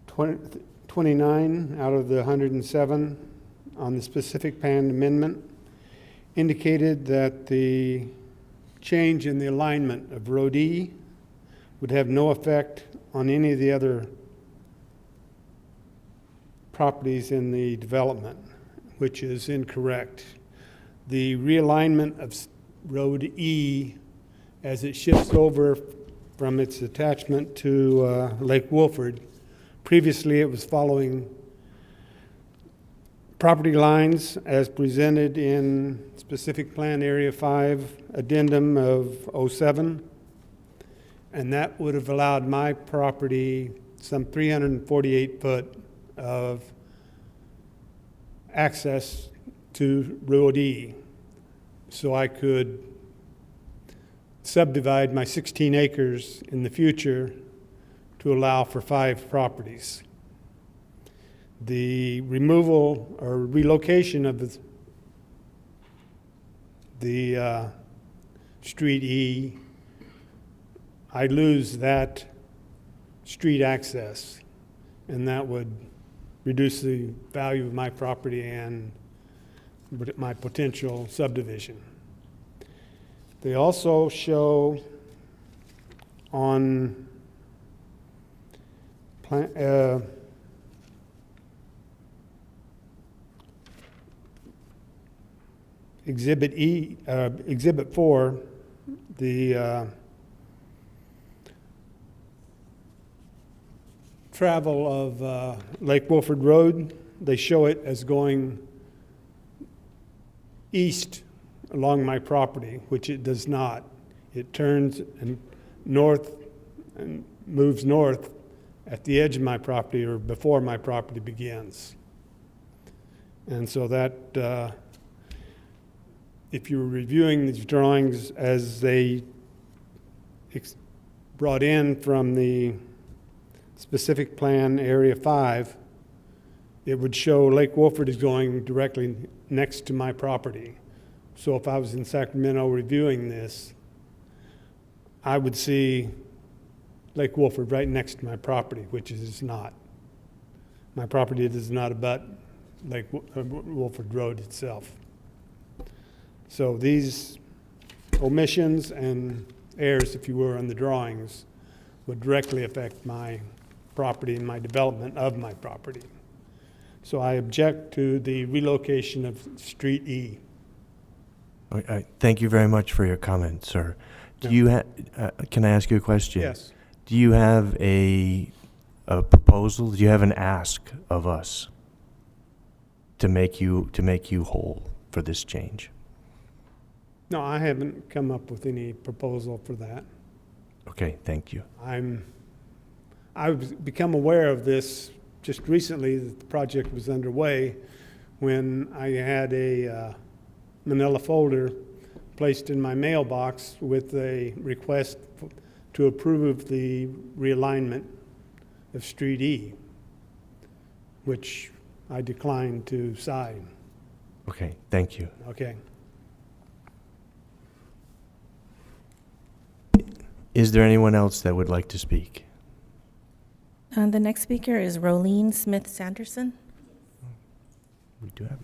29 out of the 107 on the specific plan amendment indicated that the change in the alignment of Road E would have no effect on any of the other properties in the development, which is incorrect. The realignment of Road E as it shifts over from its attachment to Lake Wolford. Previously, it was following property lines as presented in specific plan area 5 addendum of 07, and that would have allowed my property some 348 foot of access to Road E, so I could subdivide my 16 acres in the future to allow for 5 properties. The removal or relocation of the street E, I lose that street access, and that would reduce the value of my property and my potential subdivision. They also show on Exhibit E, Exhibit 4, the travel of Lake Wolford Road. They show it as going east along my property, which it does not. It turns north and moves north at the edge of my property or before my property begins. And so that, if you were reviewing these drawings as they brought in from the specific plan area 5, it would show Lake Wolford is going directly next to my property. So if I was in Sacramento reviewing this, I would see Lake Wolford right next to my property, which it is not. My property does not abut Lake Wolford Road itself. So these omissions and errors, if you were, on the drawings would directly affect my property and my development of my property. So I object to the relocation of Street E. Thank you very much for your comment, sir. Do you can I ask you a question? Yes. Do you have a proposal? Do you have an ask of us to make you whole for this change? No, I haven't come up with any proposal for that. Okay, thank you. I've become aware of this just recently, that the project was underway, when I had a manila folder placed in my mailbox with a request to approve the realignment of Street E, which I declined to sign. Okay, thank you. Okay. Is there anyone else that would like to speak? The next speaker is Rolene Smith Sanderson. We do have.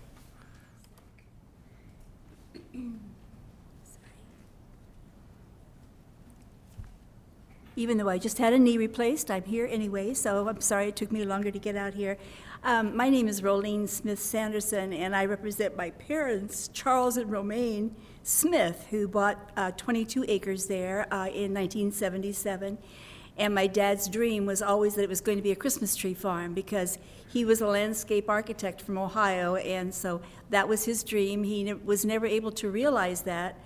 Even though I just had a knee replaced, I'm here anyway, so I'm sorry it took me longer to get out here. My name is Rolene Smith Sanderson, and I represent my parents, Charles and Romaine Smith, who bought 22 acres there in 1977. And my dad's dream was always that it was going to be a Christmas tree farm, because he was a landscape architect from Ohio, and so that was his dream. He was never able to realize that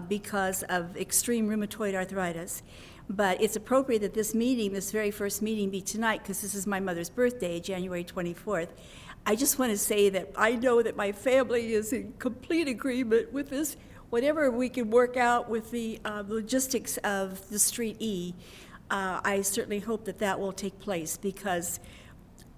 because of extreme rheumatoid arthritis. But it's appropriate that this meeting, this very first meeting, be tonight, because this is my mother's birthday, January 24th. I just want to say that I know that my family is in complete agreement with this. Whatever we can work out with the logistics of the Street E, I certainly hope that that will take place, because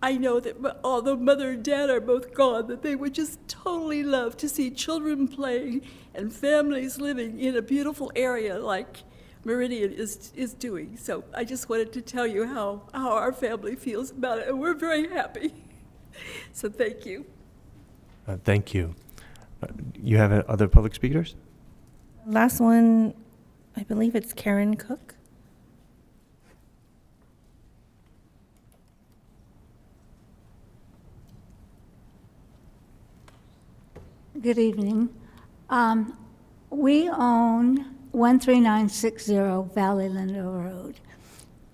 I know that although Mother and Dad are both gone, that they would just totally love to see children playing and families living in a beautiful area like Meridian is doing. So I just wanted to tell you how our family feels about it, and we're very happy. So thank you. Thank you. You have other public speakers? Last one, I believe it's Karen Cook. Good evening. We own 13960 Valley Lindo Road,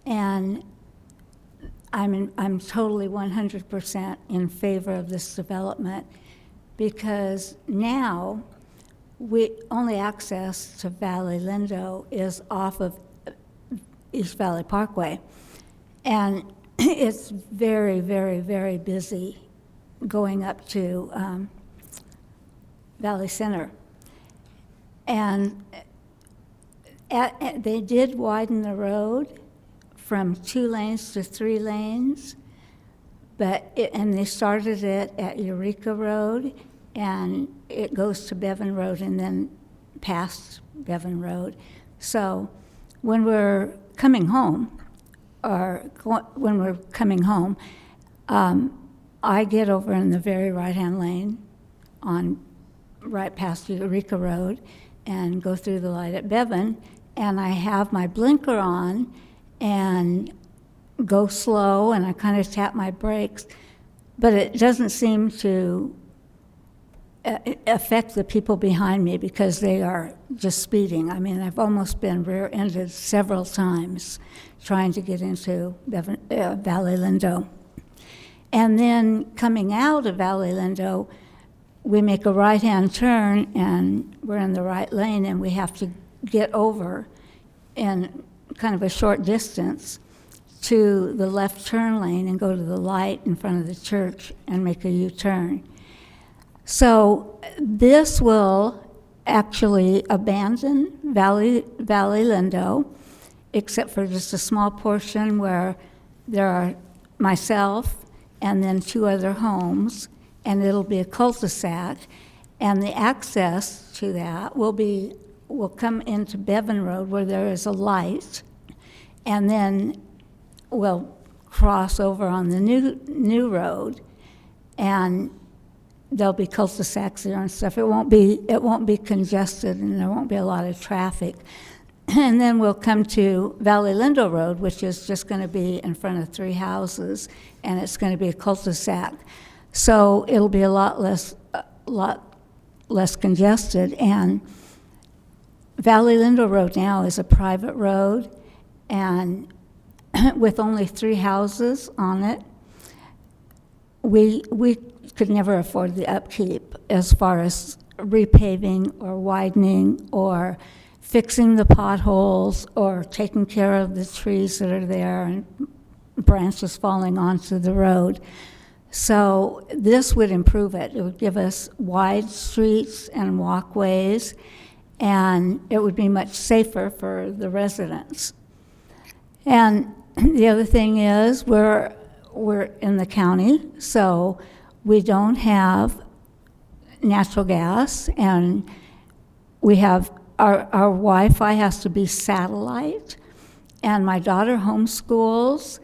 and I'm totally 100% in favor of this development, because now only access to Valley Lindo is off of East Valley Parkway, and it's very, very, very busy going up to Valley Center. And they did widen the road from 2 lanes to 3 lanes, and they started it at Eureka Road, and it goes to Bevan Road and then past Bevan Road. So when we're coming home, I get over in the very right-hand lane right past Eureka Road and go through the light at Bevan, and I have my blinker on and go slow, and I kind of tap my brakes, but it doesn't seem to affect the people behind me, because they are just speeding. I mean, I've almost been rear-ended several times trying to get into Valley Lindo. And then coming out of Valley Lindo, we make a right-hand turn, and we're in the right lane, and we have to get over in kind of a short distance to the left turn lane and go to the light in front of the church and make a U-turn. So this will actually abandon Valley Lindo, except for just a small portion where there are myself and then 2 other homes, and it'll be a cul-de-sac. And the access to that will come into Bevan Road where there is a light, and then we'll cross over on the new road, and there'll be cul-de-sacs there and stuff. It won't be congested, and there won't be a lot of traffic. And then we'll come to Valley Lindo Road, which is just going to be in front of 3 houses, and it's going to be a cul-de-sac. So it'll be a lot less congested. And Valley Lindo Road now is a private road, and with only 3 houses on it, we could never afford the upkeep as far as repaving or widening or fixing the potholes or taking care of the trees that are there and branches falling onto the road. So this would improve it. It would give us wide streets and walkways, and it would be much safer for the residents. And the other thing is we're in the county, so we don't have natural gas, and we have our Wi-Fi has to be satellite, and my daughter homeschools,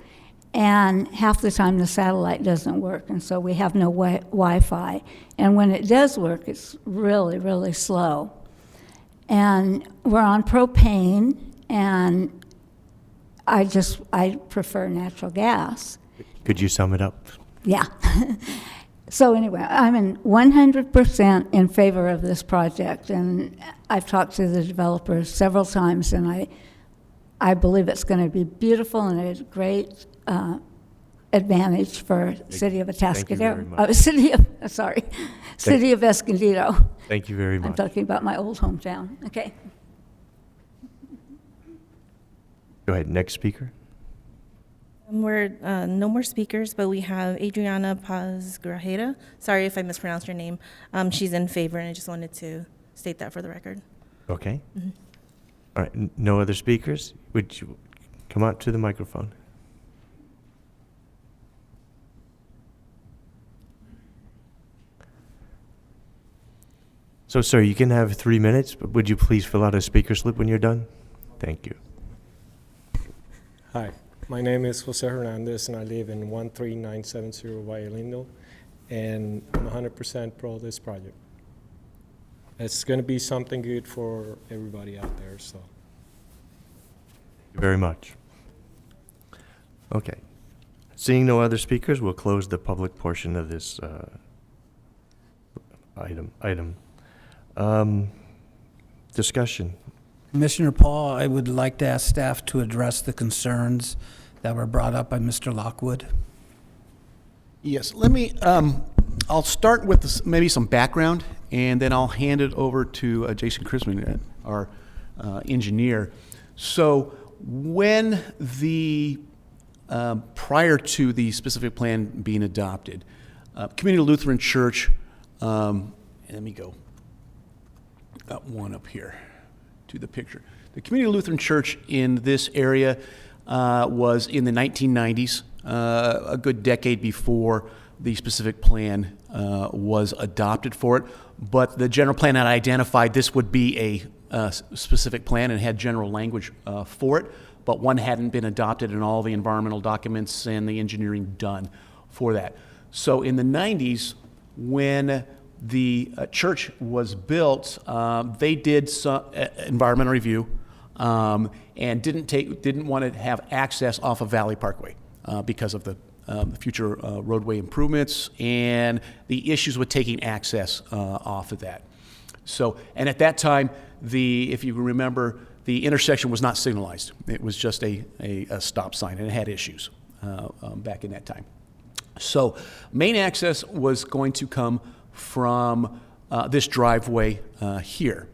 and half the time the satellite doesn't work, and so we have no Wi-Fi. And when it does work, it's really, really slow. And we're on propane, and I prefer natural gas. Could you sum it up? Yeah. So anyway, I'm in 100% in favor of this project, and I've talked to the developers several times, and I believe it's going to be beautiful and a great advantage for City of Atascadero. City of Escondido. Thank you very I'm much. talking about my old hometown. Okay. Go ahead, next speaker. We're no more speakers, but we have Adriana Paz Grajeda. Sorry if I mispronounced your name. She's in favor, and I just wanted to state that for the record. Okay. All right, no other speakers? Would you come out to the microphone? So, sir, you can have 3 minutes, but would you please fill out a speaker slip when you're done? Thank you. Hi, my name is Jose Hernandez, and I live in 13970 Valle Lindo, and I'm 100% pro this project. It's going to be something good for everybody out there, so. Thank you very much. Okay. Seeing no other speakers, we'll close the public portion of this item. Discussion. Commissioner Paul, I would like to ask staff to address the concerns that were brought up by Mr. Lockwood. Yes, let me, I'll start with maybe some background, and then I'll hand it over to Jason Chrisman, our engineer. So when prior to the specific plan being adopted, Community Lutheran Church, let me go up one up here to the picture. The Community Lutheran Church in this area was in the 1990s, a good decade before the specific plan was adopted for it. But the general plan had identified this would be a specific plan and had general language for it, but one hadn't been adopted and all the environmental documents and the engineering done for that. So in the 90s, when the church was built, they did some environmental review and didn't want to have access off of Valley Parkway because of the future roadway improvements and the issues with taking access off of that. So, and at that time, if you remember, the intersection was not signalized. It was just a stop sign, and it had issues back in that time. So, main access was going to come from this driveway here.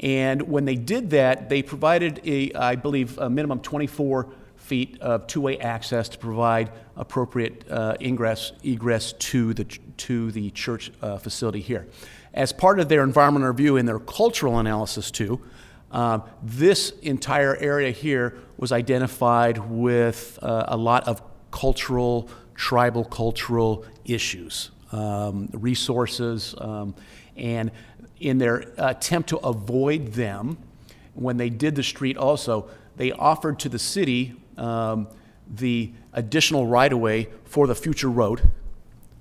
And when they did that, they provided I believe, a minimum 24 feet of two-way access to provide appropriate egress to the church facility here. As part of their environmental review and their cultural analysis too, this entire area here was identified with a lot of cultural tribal cultural issues, resources, and in their attempt to avoid them, when they did the street also, they offered to the city the additional right-of-way for the future road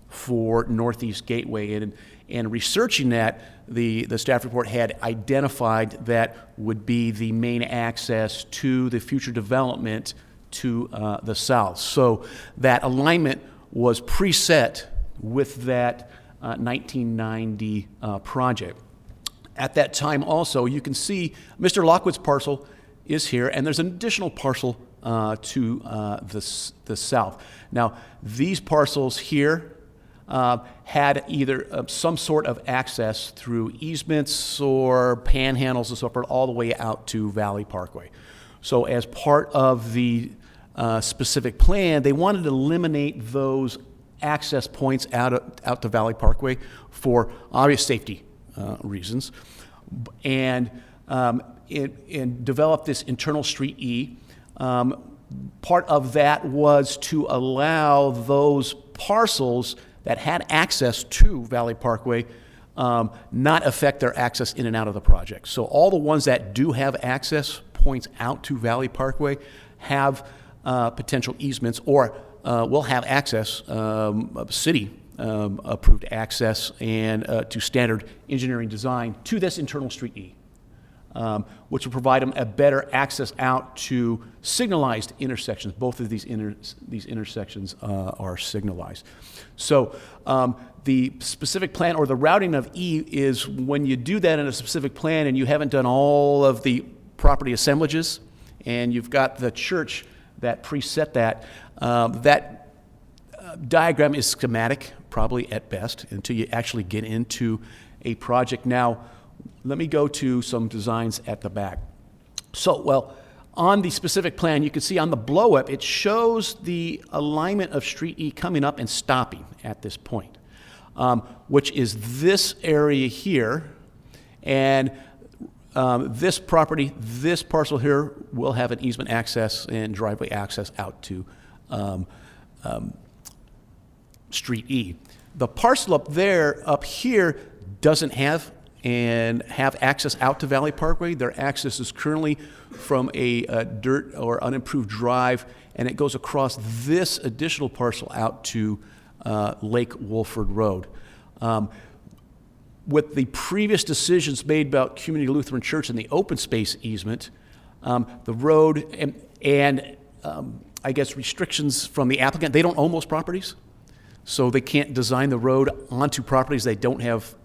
for Northeast Gateway. And researching that, the staff report had identified that would be the main access to the future development to the south. So that alignment was preset with that 1990 project. At that time also, you can see Mr. Lockwood's parcel is here, and there's an additional parcel to the south. Now, these parcels here had either some sort of access through easements or panhandles and so forth all the way out to Valley Parkway. So as part of the specific plan, they wanted to eliminate those access points out to Valley Parkway for obvious safety reasons, and develop this internal street E. Part of that was to allow those parcels that had access to Valley Parkway not affect their access in and out of the project. So all the ones that do have access points out to Valley Parkway have potential easements or will have access, city approved access and to standard engineering design to this internal street E, which will provide them a better access out to signalized intersections. Both of these intersections are signalized. So the specific plan or the routing of E is when you do that in a specific plan and you haven't done all of the property assemblages and you've got the church that preset that, that diagram is schematic, probably at best, until you actually get into a project. Now, let me go to some designs at the back. So, well, on the specific plan, you can see on the blow-up, it shows the alignment of Street E coming up and stopping at this point, which is this area here. And this property, this parcel here, will have an easement access and driveway access out to Street E. The parcel up there, up here, doesn't have access out to Valley Parkway. Their access is currently from a dirt or unimproved drive, and it goes across this additional parcel out to Lake Wolford Road. With the previous decisions made about Community Lutheran Church and the open space easement, the road and I guess restrictions from the applicant, they don't own those properties, so they can't design the road onto properties they don't have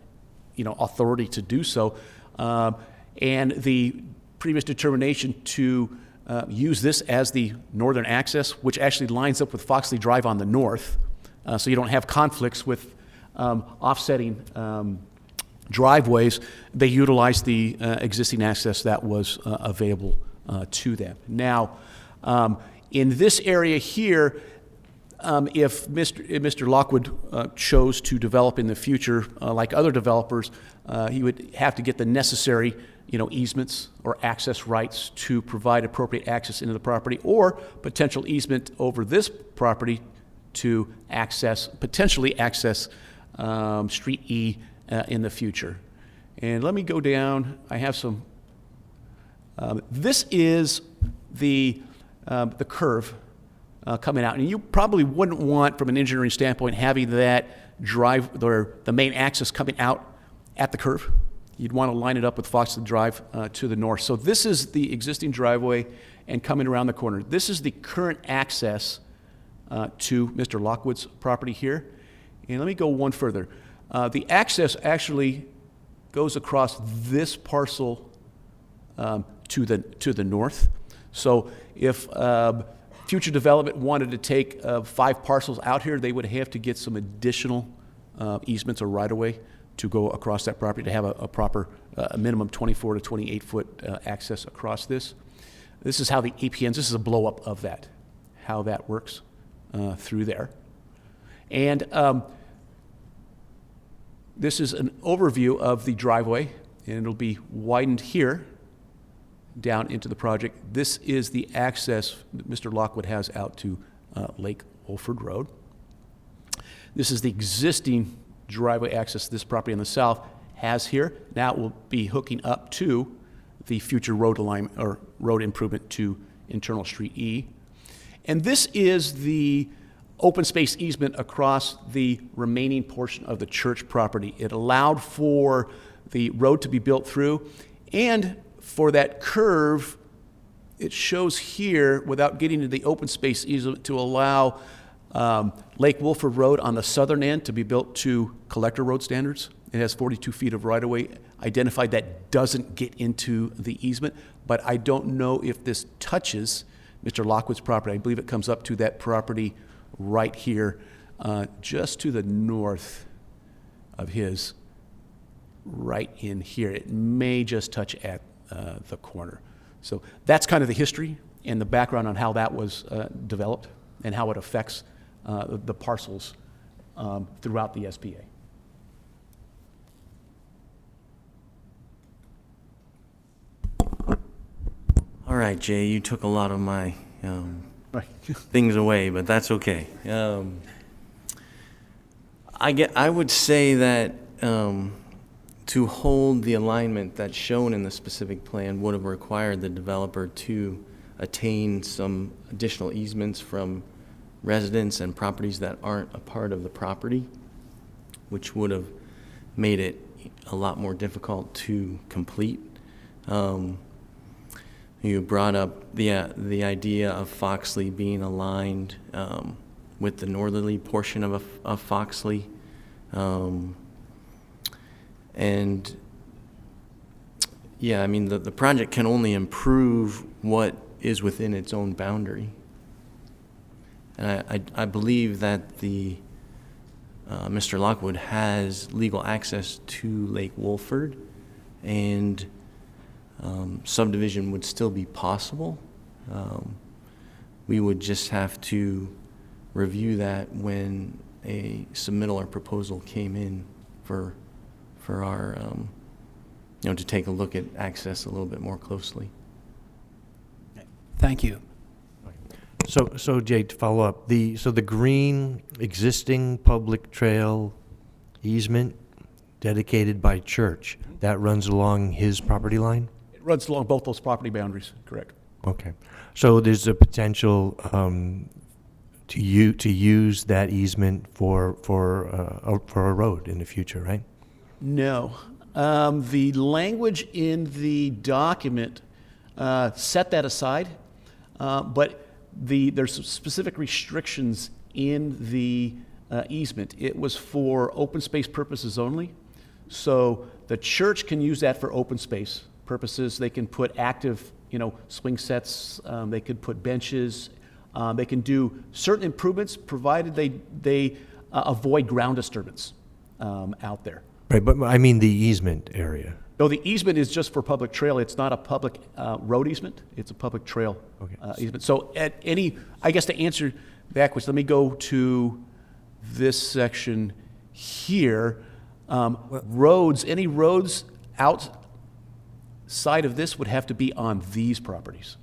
authority to do so. And the previous determination to use this as the northern access, which actually lines up with Foxley Drive on the north, so you don't have conflicts with offsetting driveways. They utilized the existing access that was available to them. Now, in this area here, if Mr. Lockwood chose to develop in the future, like other developers, he would have to get the necessary, easements or access rights to provide appropriate access into the property, or potential easement over this property to potentially access Street E in the future. And let me go down. I have some. This is the curve coming out, and you probably wouldn't want, from an engineering standpoint, having that drive or the main axis coming out at the curve. You'd want to line it up with Foxley Drive to the north. So this is the existing driveway and coming around the corner. This is the current access to Mr. Lockwood's property here. And let me go one further. The access actually goes across this parcel to the north. So if future development wanted to take 5 parcels out here, they would have to get some additional easements or right-of-way to go across that property to have a proper minimum 24 to 28 foot access across this. This is how the APNs, this is a blow-up of that, how that works through there. And this is an overview of the driveway, and it'll be widened here down into the project. This is the access that Mr. Lockwood has out to Lake Wolford Road. This is the existing driveway access this property on the south has here. Now it will be hooking up to the future road alignment or road improvement to Internal Street E. And this is the open space easement across the remaining portion of the church property. It allowed for the road to be built through, and for that curve, it shows here, without getting to the open space easement, to allow Lake Wolford Road on the southern end to be built to collector road standards. It has 42 feet of right-of-way identified that doesn't get into the easement, but I don't know if this touches Mr. Lockwood's property. I believe it comes up to that property right here, just to the north of his, right in here. It may just touch at the corner. So that's kind of the history and the background on how that was developed and how it affects the parcels throughout the SPA. All right, Jay, you took a lot of my things away, but that's okay. I would say that to hold the alignment that's shown in the specific plan would have required the developer to attain some additional easements from residents and properties that aren't a part of the property, which would have made it a lot more difficult to complete. You brought up the idea of Foxley being aligned with the northerly portion of Foxley. And yeah, I mean, the project can only improve what is within its own boundary. And I believe that Mr. Lockwood has legal access to Lake Wolford, and subdivision would still be possible. We would just have to review that when a submittal or proposal came in for our, to take a look at access a little bit more closely. Thank you. So Jay, to follow up, the green existing public trail easement dedicated by church, that runs along his property line? It runs along both those property boundaries, correct. Okay. So there's a potential to use that easement for a road in the future, right? No. The language in the document set that aside, but there's some specific restrictions in the easement. It was for open space purposes only. So the church can use that for open space purposes. They can put active, swing sets. They could put benches. They can do certain improvements provided they avoid ground disturbance out there. Right, but I mean the easement area. No, the easement is just for public trail. It's not a public road easement. It's a public trail easement. So I guess to answer that question, let me go to this section here. Any roads outside of this would have to be on these properties,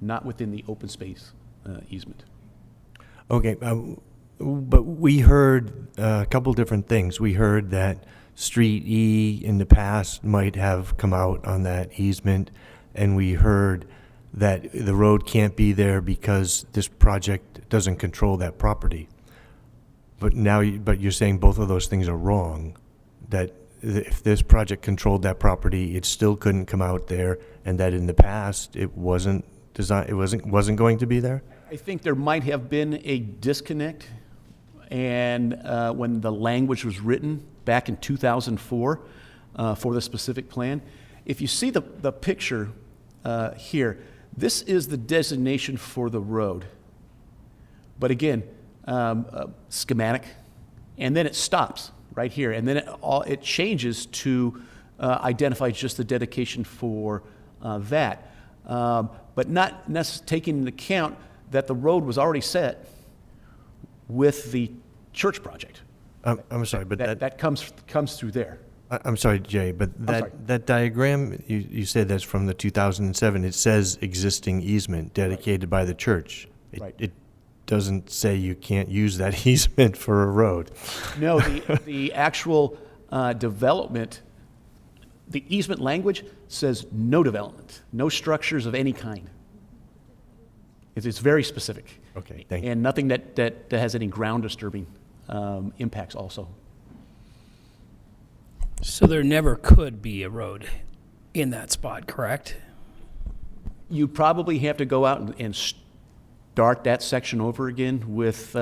not within the open space easement. Okay, but we heard a couple different things. We heard that Street E in the past might have come out on that easement, and we heard that the road can't be there because this project doesn't control that property. But but you're saying both of those things are wrong, that if this project controlled that property, it still couldn't come out there, and that in the past it wasn't going to be there? I think there might have been a disconnect, and when the language was written back in 2004 for the specific plan. If you see the picture here, this is the designation for the road. But again, schematic, and then it stops right here, and then it changes to identify just the dedication for that. But not necessarily taking into account that the road was already set with the church project. I'm sorry, but that comes through there. I'm sorry, Jay, but that diagram, you said that's from the 2007. It says existing easement dedicated by the church. Right. It doesn't say you can't use that easement for a road. No, the actual development, the easement language says no development, no structures of any kind. It's very specific. Okay, thank you. And nothing that has any ground disturbing impacts also. So there never could be a road in that spot, correct? You'd probably have to go out and start that section over again with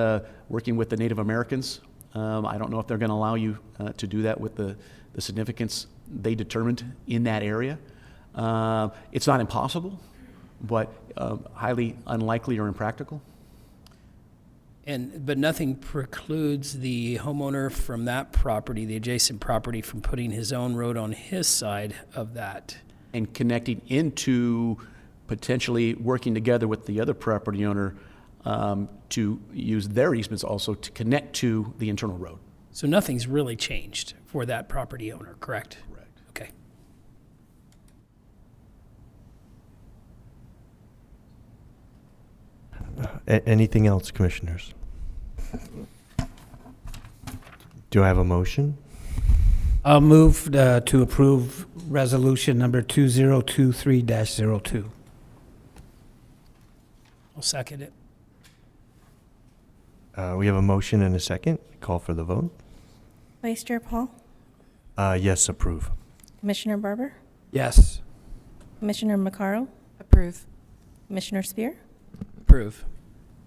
working with the Native Americans. I don't know if they're going to allow you to do that with the significance they determined in that area. It's not impossible, but highly unlikely or impractical. But nothing precludes the homeowner from that property, the adjacent property, from putting his own road on his side of that. And connecting into potentially working together with the other property owner to use their easements also to connect to the internal road. So nothing's really changed for that property owner, correct? Correct. Okay. Anything else, commissioners? Do I have a motion? I'll move to approve resolution number 2023-02. I'll second it. We have a motion and a second. Call for the vote. Vice Chair Paul, Yes, approve. Commissioner Barber, Yes. Commissioner McCarroll, Approve. Commissioner Spear. Approve.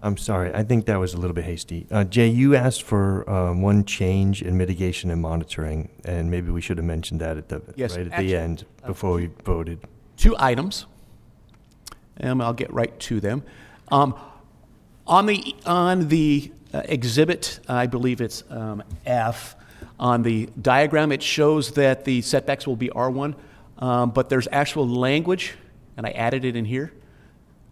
I'm sorry, I think that was a little bit hasty. Jay, you asked for one change in mitigation and monitoring, and maybe we should have mentioned that Yes, right at actually, the end before we voted. 2 items, and I'll get right to them. On the exhibit, I believe it's F, on the diagram, it shows that the setbacks will be R1, but there's actual language, and I added it in here,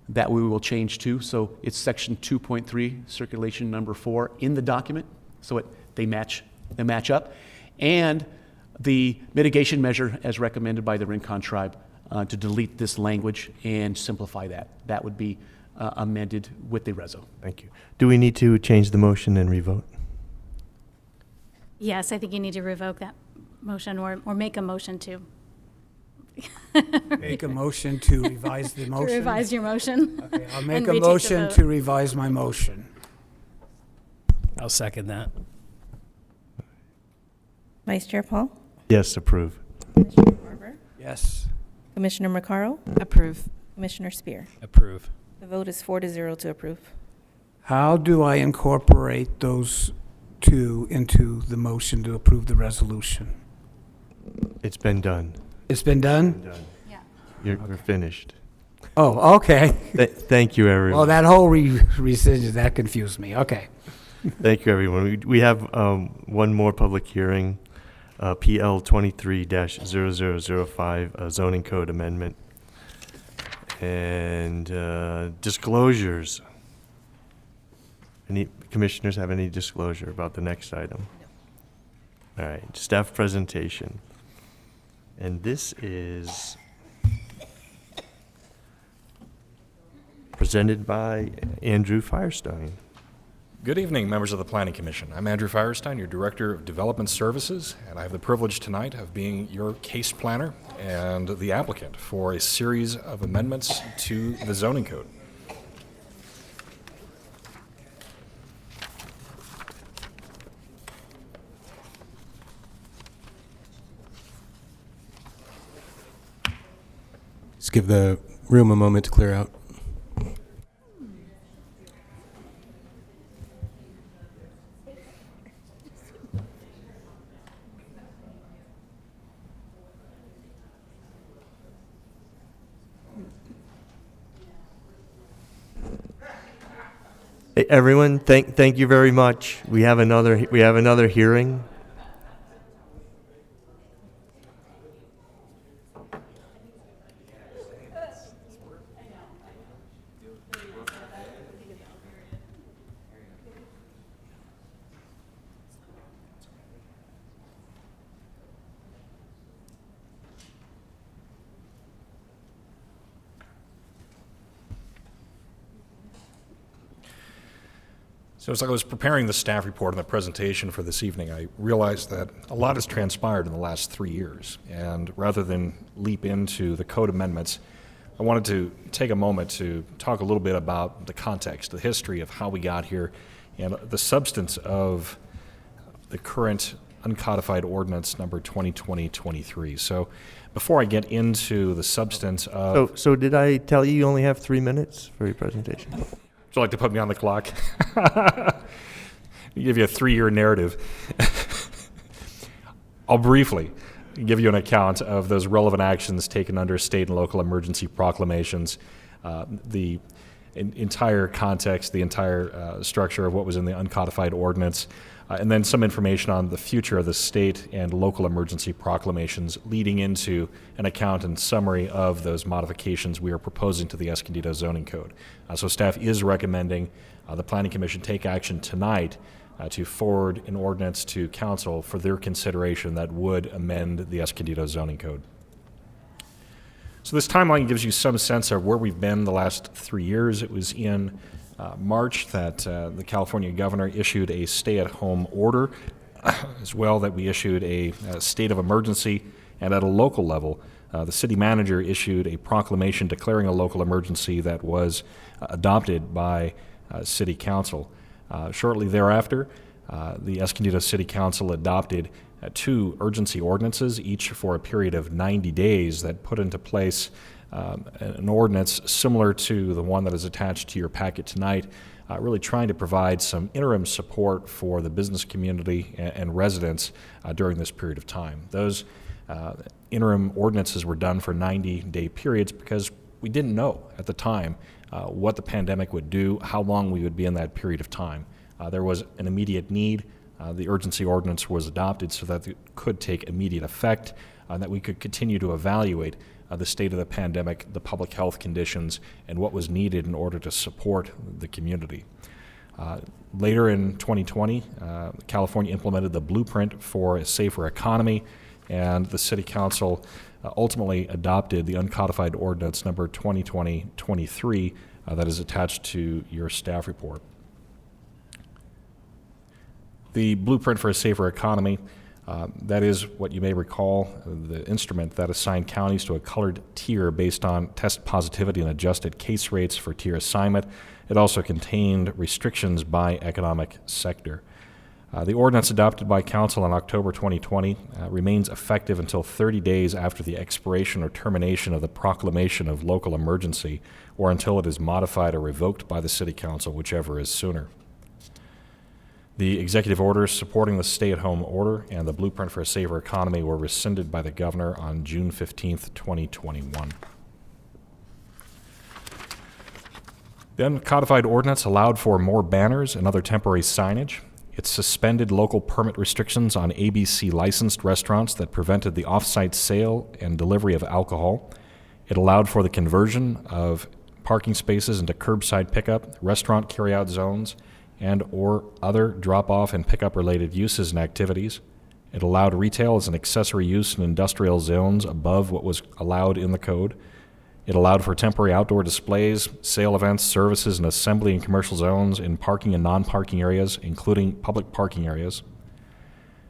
that we will change to. So it's section 2.3, circulation number 4 in the document, so they match up. And the mitigation measure as recommended by the Rincon tribe to delete this language and simplify that. That would be amended with the reso. Thank you. Do we need to change the motion and revote? Yes, I think you need to revoke that motion or make a motion to. Make a motion to revise the motion. To revise your motion. Okay, I'll make and a retake the motion vote. to revise my motion. I'll second that. Vice Chair Paul, Yes, approve. Commissioner Barber, Yes. Commissioner McCarroll, Approve. Commissioner Spear. Approve. The vote is 4-0 to approve. How do I incorporate those two into the motion to approve the resolution? It's been done. It's been done? Done. Yeah. We're finished. Oh, okay. Thank you, everyone. Well, that whole rescission, that confused me. Okay. Thank you, everyone. We have one more public hearing, PL 23-0005, a zoning code amendment. And disclosures. Any commissioners have any disclosure about the next item? All right, staff presentation. And this is presented by Andrew Firestein. Good evening, members of the Planning Commission. I'm Andrew Firestein, your Director of Development Services, and I have the privilege tonight of being your case planner and the applicant for a series of amendments to the zoning code. Just give the room a moment to clear out. Hey, everyone, thank you very much. We have another hearing. So as I was preparing the staff report and the presentation for this evening, I realized that a lot has transpired in the last 3 years. And rather than leap into the code amendments, I wanted to take a moment to talk a little bit about the context, the history of how we got here, and the substance of the current uncodified ordinance number 2020-23. So before I get into the substance of... So did I tell you only have 3 minutes for your presentation? Would you like to put me on the clock? Give you a 3-year narrative. I'll briefly give you an account of those relevant actions taken under state and local emergency proclamations, the entire context, the entire structure of what was in the uncodified ordinance, and then some information on the future of the state and local emergency proclamations, leading into an account and summary of those modifications we are proposing to the Escondido zoning code. So staff is recommending the Planning Commission take action tonight to forward an ordinance to council for their consideration that would amend the Escondido zoning code. So this timeline gives you some sense of where we've been the last 3 years. It was in March that the California governor issued a stay-at-home order, as well that we issued a state of emergency, and at a local level, the city manager issued a proclamation declaring a local emergency that was adopted by city council. Shortly thereafter, the Escondido City Council adopted 2 urgency ordinances, each for a period of 90 days, that put into place an ordinance similar to the one that is attached to your packet tonight, really trying to provide some interim support for the business community and residents during this period of time. Those interim ordinances were done for 90-day periods because we didn't know at the time what the pandemic would do, how long we would be in that period of time. There was an immediate need. The urgency ordinance was adopted so that it could take immediate effect, and that we could continue to evaluate the state of the pandemic, the public health conditions, and what was needed in order to support the community. Later in 2020, California implemented the blueprint for a safer economy, and the City Council ultimately adopted the uncodified ordinance number 2020-23 that is attached to your staff report. The blueprint for a safer economy, that is what you may recall, the instrument that assigned counties to a colored tier based on test positivity and adjusted case rates for tier assignment. It also contained restrictions by economic sector. The ordinance adopted by Council in October 2020 remains effective until 30 days after the expiration or termination of the proclamation of local emergency, or until it is modified or revoked by the City Council, whichever is sooner. The executive orders supporting the stay-at-home order and the blueprint for a safer economy were rescinded by the governor on June 15th, 2021. The uncodified ordinance allowed for more banners and other temporary signage. It suspended local permit restrictions on ABC licensed restaurants that prevented the off-site sale and delivery of alcohol. It allowed for the conversion of parking spaces into curbside pickup, restaurant carryout zones, and or other drop-off and pickup related uses and activities. It allowed retail as an accessory use in industrial zones above what was allowed in the code. It allowed for temporary outdoor displays, sale events, services, and assembly in commercial zones in parking and non-parking areas, including public parking areas.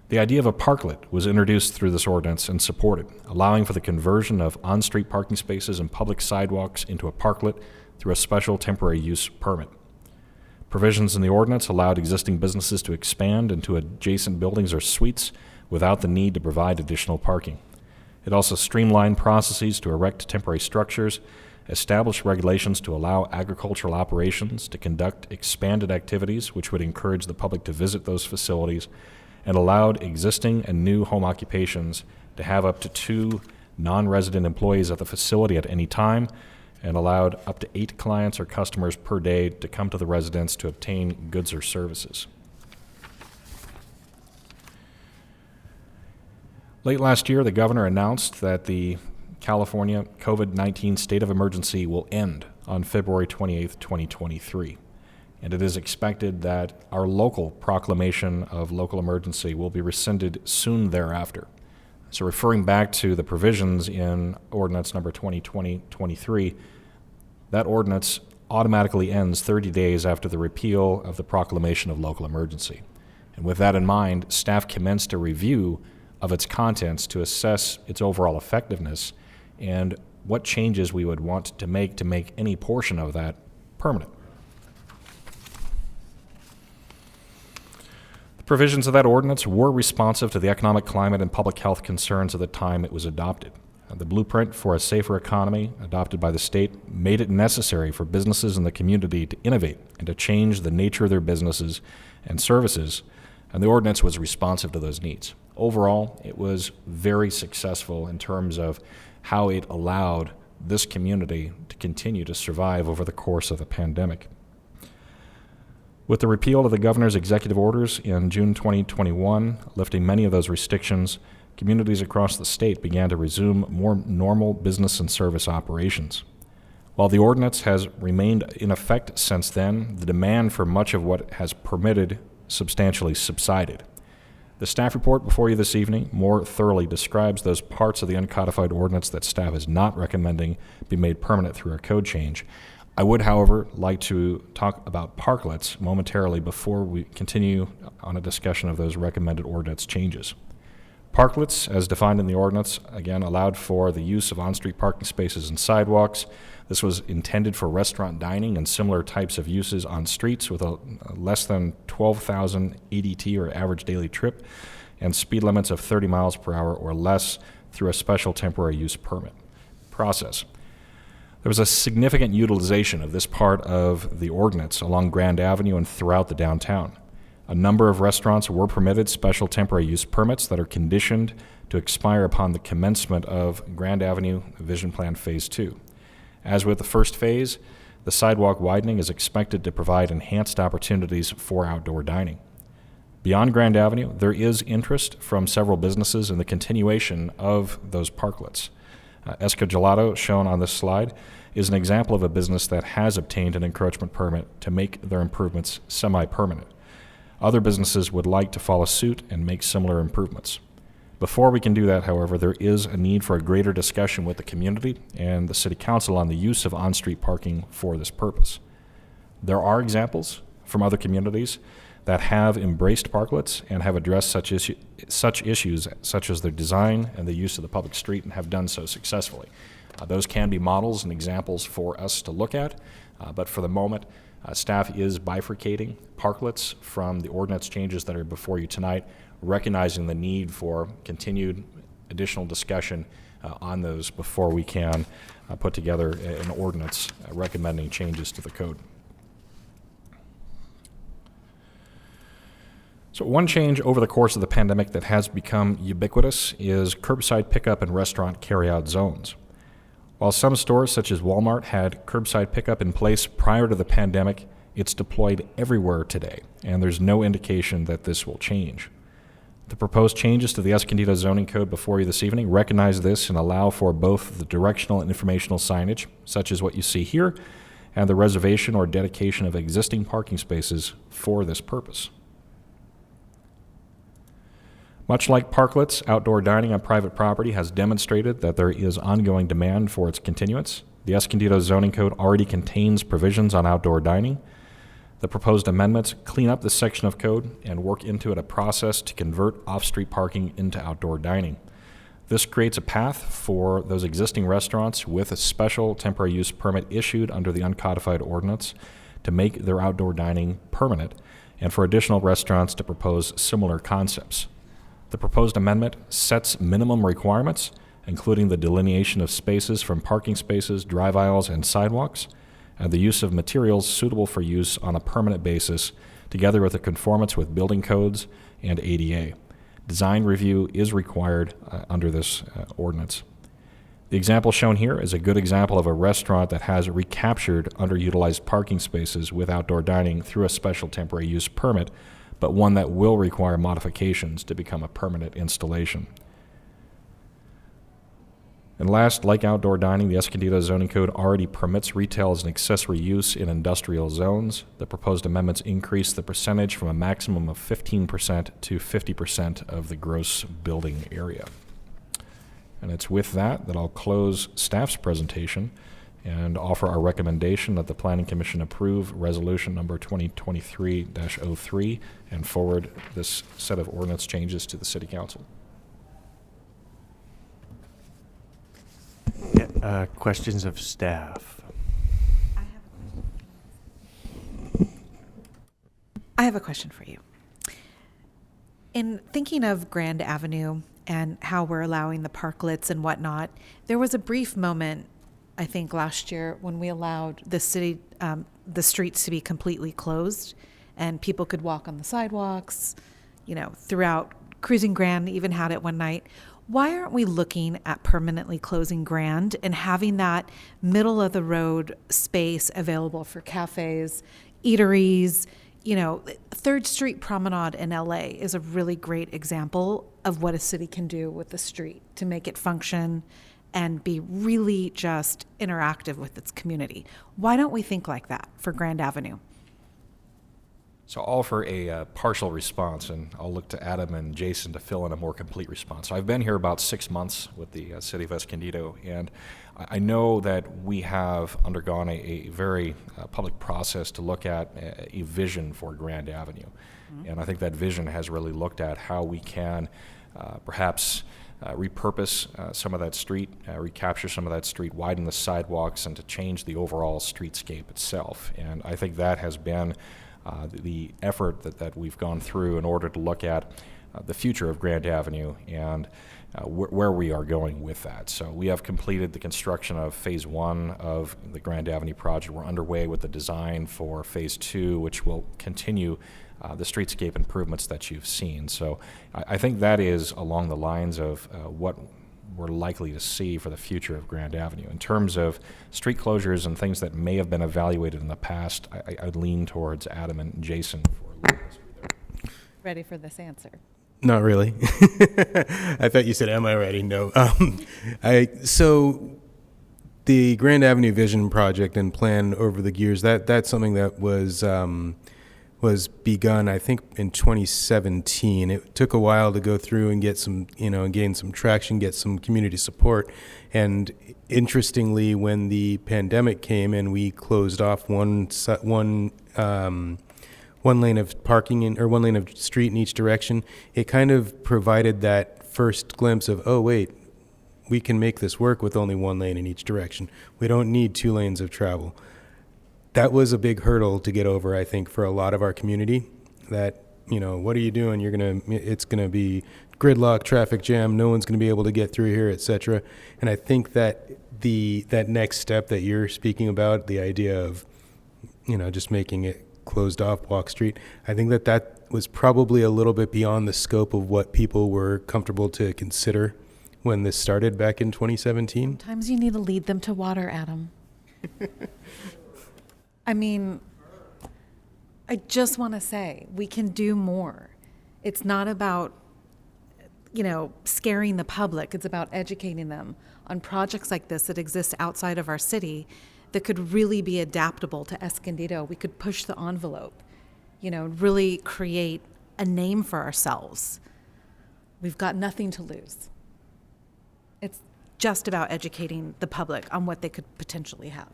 The idea of a parklet was introduced through this ordinance and supported, allowing for the conversion of on-street parking spaces and public sidewalks into a parklet through a special temporary use permit. Provisions in the ordinance allowed existing businesses to expand into adjacent buildings or suites without the need to provide additional parking. It also streamlined processes to erect temporary structures, established regulations to allow agricultural operations to conduct expanded activities which would encourage the public to visit those facilities, and allowed existing and new home occupations to have up to 2 non-resident employees at the facility at any time, and allowed up to 8 clients or customers per day to come to the residence to obtain goods or services. Late last year, the governor announced that the California COVID-19 state of emergency will end on February 28th, 2023. And it is expected that our local proclamation of local emergency will be rescinded soon thereafter. So referring back to the provisions in ordinance number 2020-23, that ordinance automatically ends 30 days after the repeal of the proclamation of local emergency. And with that in mind, staff commenced a review of its contents to assess its overall effectiveness and what changes we would want to make any portion of that permanent. The provisions of that ordinance were responsive to the economic climate and public health concerns of the time it was adopted. The blueprint for a safer economy adopted by the state made it necessary for businesses in the community to innovate and to change the nature of their businesses and services, and the ordinance was responsive to those needs. Overall, it was very successful in terms of how it allowed this community to continue to survive over the course of the pandemic. With the repeal of the governor's executive orders in June 2021, lifting many of those restrictions, communities across the state began to resume more normal business and service operations. While the ordinance has remained in effect since then, the demand for much of what has permitted substantially subsided. The staff report before you this evening more thoroughly describes those parts of the uncodified ordinance that staff is not recommending be made permanent through a code change. I would, however, like to talk about parklets momentarily before we continue on a discussion of those recommended ordinance changes. Parklets, as defined in the ordinance, again, allowed for the use of on-street parking spaces and sidewalks. This was intended for restaurant dining and similar types of uses on streets with a less than 12,000 ADT or average daily trip and speed limits of 30 miles per hour or less through a special temporary use permit process. There was a significant utilization of this part of the ordinance along Grand Avenue and throughout the downtown. A number of restaurants were permitted special temporary use permits that are conditioned to expire upon the commencement of Grand Avenue Vision Plan Phase 2. As with the first phase, the sidewalk widening is expected to provide enhanced opportunities for outdoor dining. Beyond Grand Avenue, there is interest from several businesses in the continuation of those parklets. Escondido, shown on this slide, is an example of a business that has obtained an encroachment permit to make their improvements semi-permanent. Other businesses would like to follow suit and make similar improvements. Before we can do that, however, there is a need for a greater discussion with the community and the City Council on the use of on-street parking for this purpose. There are examples from other communities that have embraced parklets and have addressed such issues such as their design and the use of the public street and have done so successfully. Those can be models and examples for us to look at, but for the moment, staff is bifurcating parklets from the ordinance changes that are before you tonight, recognizing the need for continued additional discussion on those before we can put together an ordinance recommending changes to the code. So one change over the course of the pandemic that has become ubiquitous is curbside pickup and restaurant carryout zones. While some stores, such as Walmart, had curbside pickup in place prior to the pandemic, it's deployed everywhere today, and there's no indication that this will change. The proposed changes to the Escondido zoning code before you this evening recognize this and allow for both the directional and informational signage, such as what you see here, and the reservation or dedication of existing parking spaces for this purpose. Much like parklets, outdoor dining on private property has demonstrated that there is ongoing demand for its continuance. The Escondido zoning code already contains provisions on outdoor dining. The proposed amendments clean up this section of code and work into it a process to convert off-street parking into outdoor dining. This creates a path for those existing restaurants with a special temporary use permit issued under the uncodified ordinance to make their outdoor dining permanent, and for additional restaurants to propose similar concepts. The proposed amendment sets minimum requirements, including the delineation of spaces from parking spaces, drive aisles, and sidewalks, and the use of materials suitable for use on a permanent basis, together with a conformance with building codes and ADA. Design review is required under this ordinance. The example shown here is a good example of a restaurant that has recaptured underutilized parking spaces with outdoor dining through a special temporary use permit, but one that will require modifications to become a permanent installation. And last, like outdoor dining, the Escondido zoning code already permits retail as an accessory use in industrial zones. The proposed amendments increase the percentage from a maximum of 15% to 50% of the gross building area. And it's with that that I'll close staff's presentation and offer our recommendation that the Planning Commission approve resolution number 2023-03 and forward this set of ordinance changes to the City Council. Questions of staff? I have a question for you. In thinking of Grand Avenue and how we're allowing the parklets and whatnot, there was a brief moment, I think last year, when we allowed the city, the streets to be completely closed and people could walk on the sidewalks, throughout. Cruising Grand even had it one night. Why aren't we looking at permanently closing Grand and having that middle of the road space available for cafes, eateries? 3rd Street Promenade in LA is a really great example of what a city can do with the street to make it function and be really just interactive with its community. Why don't we think like that for Grand Avenue? So I'll offer a partial response, and I'll look to Adam and Jason to fill in a more complete response. So I've been here about 6 months with the City of Escondido, and I know that we have undergone a very public process to look at a vision for Grand Avenue. And I think that vision has really looked at how we can perhaps repurpose some of that street, recapture some of that street, widen the sidewalks, and to change the overall streetscape itself. And I think that has been the effort that we've gone through in order to look at the future of Grand Avenue and where we are going with that. So we have completed the construction of phase 1 of the Grand Avenue project. We're underway with the design for phase 2, which will continue the streetscape improvements that you've seen. So I think that is along the lines of what we're likely to see for the future of Grand Avenue. In terms of street closures and things that may have been evaluated in the past, I'd lean towards Adam and Jason for leading us through there. Ready for this answer? Not really. I thought you said, am I ready? No. So the Grand Avenue Vision project and plan over the years, that's something that was begun, I think, in 2017. It took a while to go through and get some, gain some traction, get some community support. And interestingly, when the pandemic came and we closed off one lane of parking or one lane of street in each direction, it kind of provided that first glimpse of, oh, wait, we can make this work with only one lane in each direction. We don't need 2 lanes of travel. That was a big hurdle to get over, I think, for a lot of our community. That, what are you doing? It's gonna be gridlock, traffic jam. No one's gonna be able to get through here, etc. And I think that that next step that you're speaking about, the idea of, just making it closed off Walk Street, I think that was probably a little bit beyond the scope of what people were comfortable to consider when this started back in 2017. Sometimes you need to lead them to water, Adam. I mean, I just want to say we can do more. It's not about, scaring the public. It's about educating them on projects like this that exist outside of our city that could really be adaptable to Escondido. We could push the envelope, really create a name for ourselves. We've got nothing to lose. It's just about educating the public on what they could potentially have.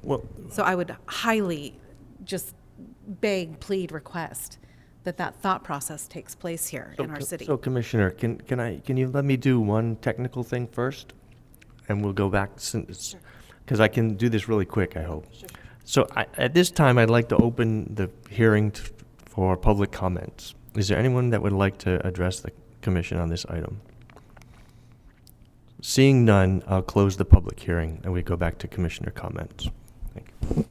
Well, So I would highly just beg, plead, request that that thought process takes place here in our city. So Commissioner, can you let me do one technical thing first? And we'll go back, because I can do this really quick, I hope. Sure. So at this time, I'd like to open the hearing for public comments. Is there anyone that would like to address the commission on this item? Seeing none, I'll close the public hearing and we go back to commissioner comments. Thank you.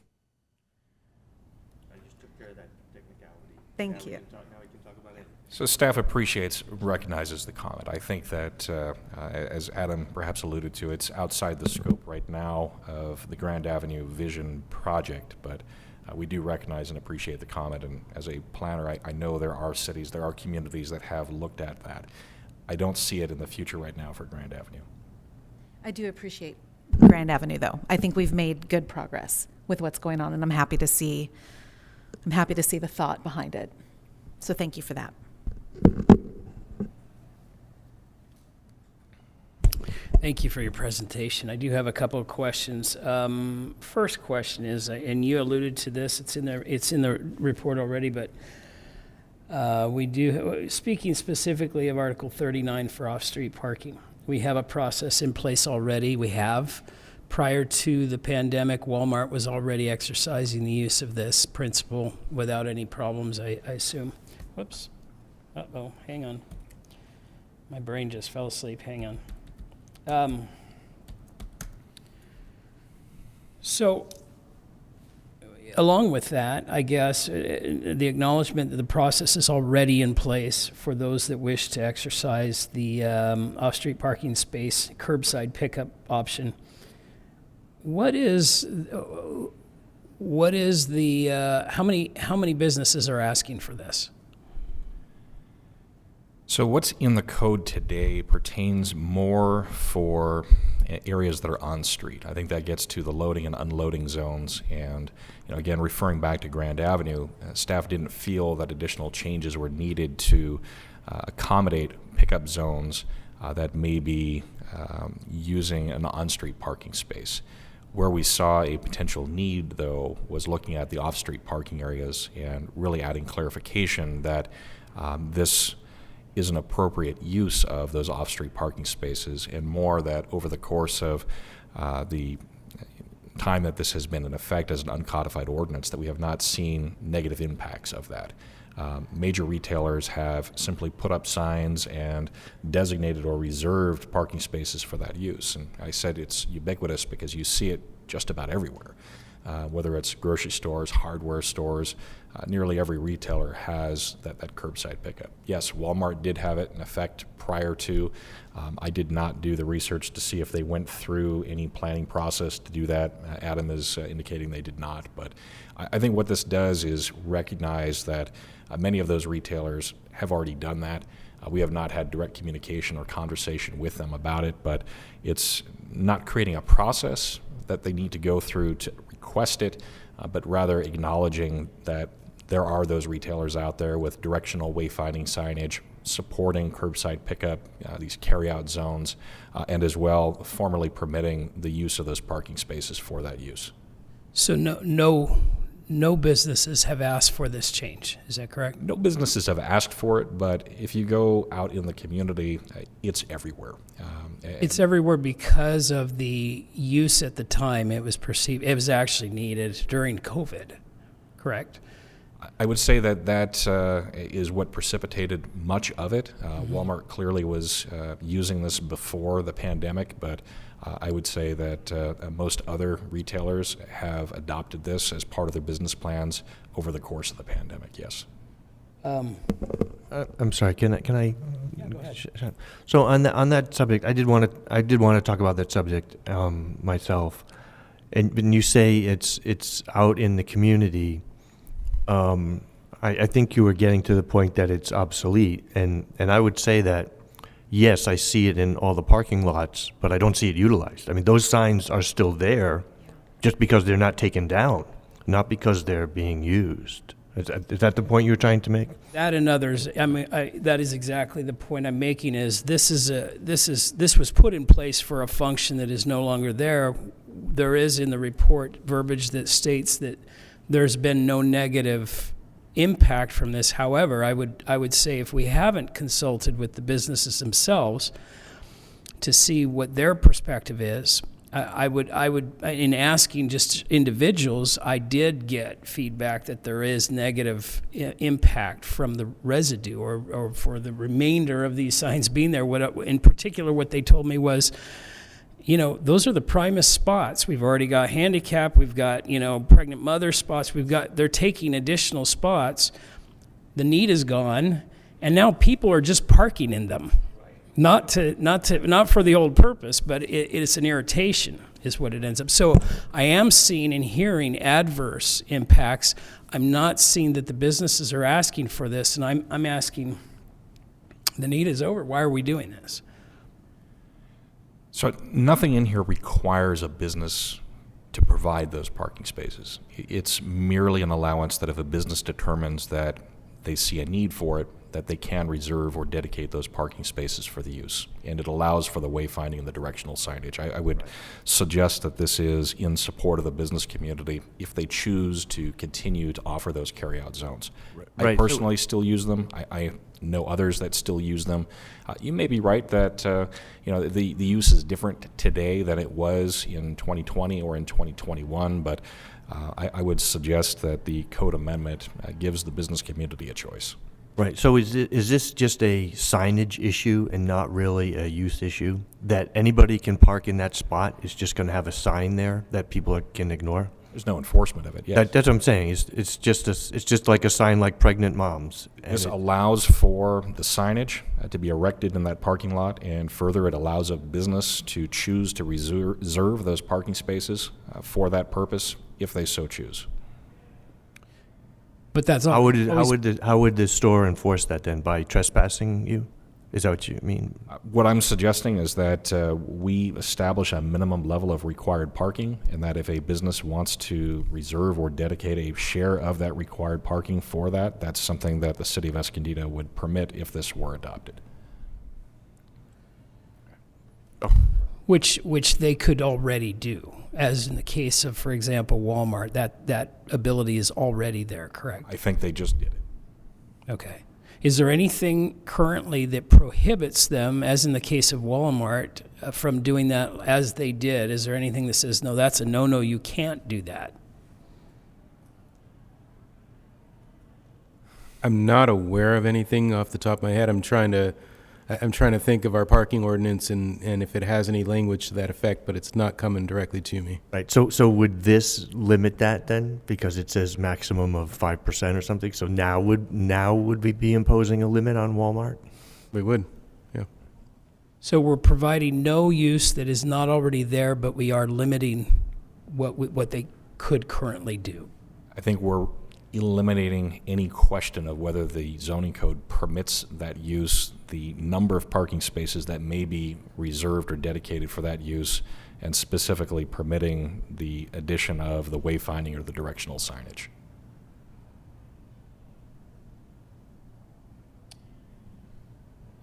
I just took care of that technicality. Thank you. Now we can talk about it. So staff recognizes the comment. I think that, as Adam perhaps alluded to, it's outside the scope right now of the Grand Avenue Vision project, but we do recognize and appreciate the comment. And as a planner, I know there are cities, there are communities that have looked at that. I don't see it in the future right now for Grand Avenue. I do appreciate Grand Avenue, though. I think we've made good progress with what's going on, and I'm happy to see the thought behind it. So thank you for that. Thank you for your presentation. I do have a couple of questions. First question is, and you alluded to this, it's in the report already, but we do, speaking specifically of Article 39 for off-street parking, we have a process in place already. We have. Prior to the pandemic, Walmart was already exercising the use of this principle without any problems, I assume. Whoops. Uh-oh, hang on. My brain just fell asleep. Hang on. So, along with that, I guess, the acknowledgement that the process is already in place for those that wish to exercise the off-street parking space curbside pickup option. What is the, how many businesses are asking for this? So what's in the code today pertains more for areas that are on street. I think that gets to the loading and unloading zones. And again, referring back to Grand Avenue, staff didn't feel that additional changes were needed to accommodate pickup zones that may be using an on-street parking space. Where we saw a potential need, though, was looking at the off-street parking areas and really adding clarification that this is an appropriate use of those off-street parking spaces, and more that over the course of the time that this has been in effect as an uncodified ordinance, that we have not seen negative impacts of that. Major retailers have simply put up signs and designated or reserved parking spaces for that use. And I said it's ubiquitous because you see it just about everywhere. Whether it's grocery stores, hardware stores, nearly every retailer has that curbside pickup. Yes, Walmart did have it in effect prior to. I did not do the research to see if they went through any planning process to do that. Adam is indicating they did not. But I think what this does is recognize that many of those retailers have already done that. We have not had direct communication or conversation with them about it, but it's not creating a process that they need to go through to request it, but rather acknowledging that there are those retailers out there with directional wayfinding signage supporting curbside pickup, these carryout zones, and as well formally permitting the use of those parking spaces for that use. So no businesses have asked for this change, is that correct? No businesses have asked for it, but if you go out in the community, it's everywhere. It's everywhere because of the use at the time. It was perceived, it was actually needed during COVID, correct? I would say that is what precipitated much of it. Walmart clearly was using this before the pandemic, but I would say that most other retailers have adopted this as part of their business plans over the course of the pandemic, yes. I'm sorry, can I? Yeah, go ahead. So on that subject, I did want to talk about that subject myself. And when you say it's out in the community, I think you were getting to the point that it's obsolete, and I would say that yes, I see it in all the parking lots, but I don't see it utilized. I mean, those signs are still there, just because they're not taken down, not because they're being used. Is that the point you were trying to make? That and others. I mean, that is exactly the point I'm making. Is this was put in place for a function that is no longer there. There is in the report verbiage that states that there's been no negative impact from this. However, I would say if we haven't consulted with the businesses themselves to see what their perspective is, I would in asking just individuals, I did get feedback that there is negative impact from the residue or for the remainder of these signs being there. In particular, what they told me was, those are the primest spots. We've already got handicap, we've got, pregnant mother spots, they're taking additional spots. The need is gone, and now people are just parking in them. Not for the old purpose, but it's an irritation is what it ends up. So I am seeing and hearing adverse impacts. I'm not seeing that the businesses are asking for this, and I'm asking, the need is over. Why are we doing this? So nothing in here requires a business to provide those parking spaces. It's merely an allowance that if a business determines that they see a need for it, that they can reserve or dedicate those parking spaces for the use. And it allows for the wayfinding and the directional signage. I would suggest that this is in support of the business community if they choose to continue to offer those carryout zones. I Right. personally still use them. I know others that still use them. You may be right that the use is different today than it was in 2020 or in 2021, but I would suggest that the code amendment gives the business community a choice. Right, so is this just a signage issue and not really a use issue? That anybody can park in that spot, is just gonna have a sign there that people can ignore? There's no enforcement of it, yes. That's what I'm saying, it's just like a sign like pregnant moms. And This allows for the signage to be erected in that parking lot, and further, it allows a business to choose to reserve those parking spaces for that purpose if they so choose. But that's How would always- how would the store enforce that then? By trespassing you? Is that what you mean? What I'm suggesting is that we establish a minimum level of required parking, and that if a business wants to reserve or dedicate a share of that required parking for that, that's something that the city of Escondido would permit if this were adopted. Which they could already do, as in the case of, for example, Walmart. That ability is already there, correct? I think they just did it. Okay. Is there anything currently that prohibits them, as in the case of Walmart, from doing that as they did? Is there anything that says, no, that's a no-no, you can't do that? I'm not aware of anything off the top of my head. I'm trying to think of our parking ordinance and if it has any language to that effect, but it's not coming directly to me. Right, so would this limit that then? Because it says maximum of 5% or something, so now would we be imposing a limit on Walmart? We would, yeah. So we're providing no use that is not already there, but we are limiting what they could currently do. I think we're eliminating any question of whether the zoning code permits that use, the number of parking spaces that may be reserved or dedicated for that use, and specifically permitting the addition of the wayfinding or the directional signage.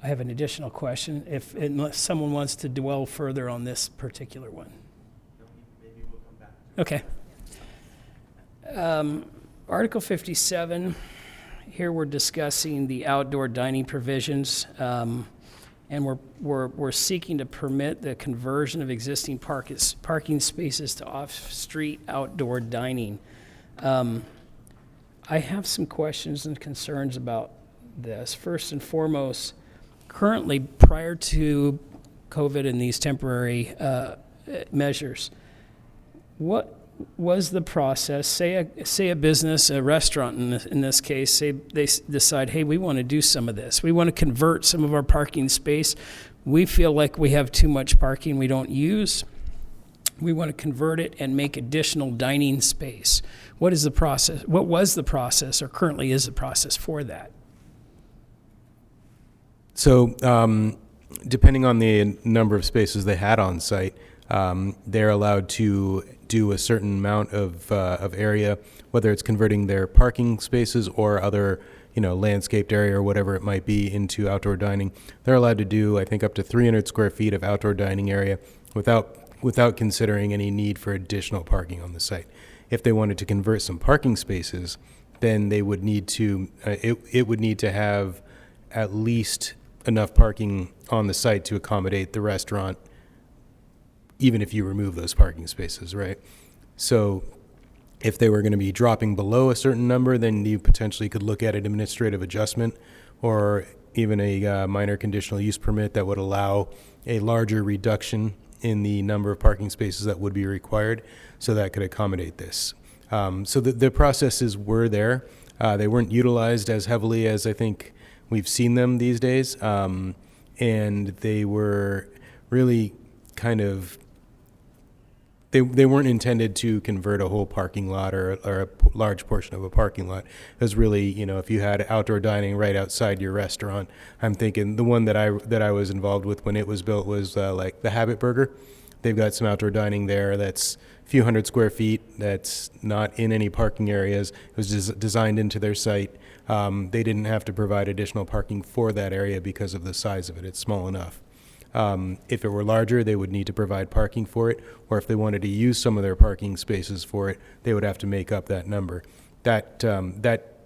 I have an additional question, unless someone wants to dwell further on this particular one. Maybe we'll come back. Okay. Article 57, here we're discussing the outdoor dining provisions, and we're seeking to permit the conversion of existing parking spaces to off-street outdoor dining. I have some questions and concerns about this. First and foremost, currently, prior to COVID and these temporary measures, what was the process? Say a business, a restaurant in this case, say they decide, hey, we want to do some of this. We want to convert some of our parking space. We feel like we have too much parking we don't use. We want to convert it and make additional dining space. What is the process? What was the process, or currently is the process for that? So, depending on the number of spaces they had on site, they're allowed to do a certain amount of area, whether it's converting their parking spaces or other, landscaped area or whatever it might be, into outdoor dining. They're allowed to do, I think, up to 300 square feet of outdoor dining area without considering any need for additional parking on the site. If they wanted to convert some parking spaces, then they would need to, it would need to have at least enough parking on the site to accommodate the restaurant, even if you remove those parking spaces, right? So if they were going to be dropping below a certain number, then you potentially could look at an administrative adjustment or even a minor conditional use permit that would allow a larger reduction in the number of parking spaces that would be required, so that could accommodate this. So the processes were there. They weren't utilized as heavily as I think we've seen them these days, and they were really kind of, they weren't intended to convert a whole parking lot or a large portion of a parking lot. It was really, if you had outdoor dining right outside your restaurant. I'm thinking the one that I was involved with when it was built was like the Habit Burger. They've got some outdoor dining there that's a few hundred square feet, that's not in any parking areas. It was designed into their site they didn't have to provide additional parking for that area because of the size of it. It's small enough. If it were larger, they would need to provide parking for it, or if they wanted to use some of their parking spaces for it, they would have to make up that number. That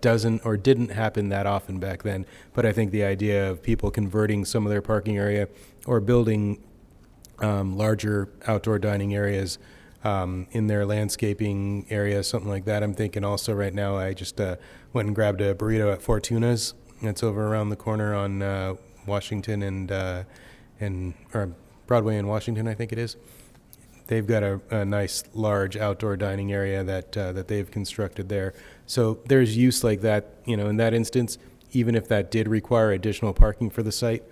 doesn't or didn't happen that often back then, but I think the idea of people converting some of their parking area or building larger outdoor dining areas in their landscaping area, something like that. I'm thinking also right now, I just went and grabbed a burrito at Fortuna's. It's over around the corner on Washington or Broadway and Washington, I think it is. They've got a nice large outdoor dining area that they've constructed there. So there's use like that, in that instance, even if that did require additional parking for the site,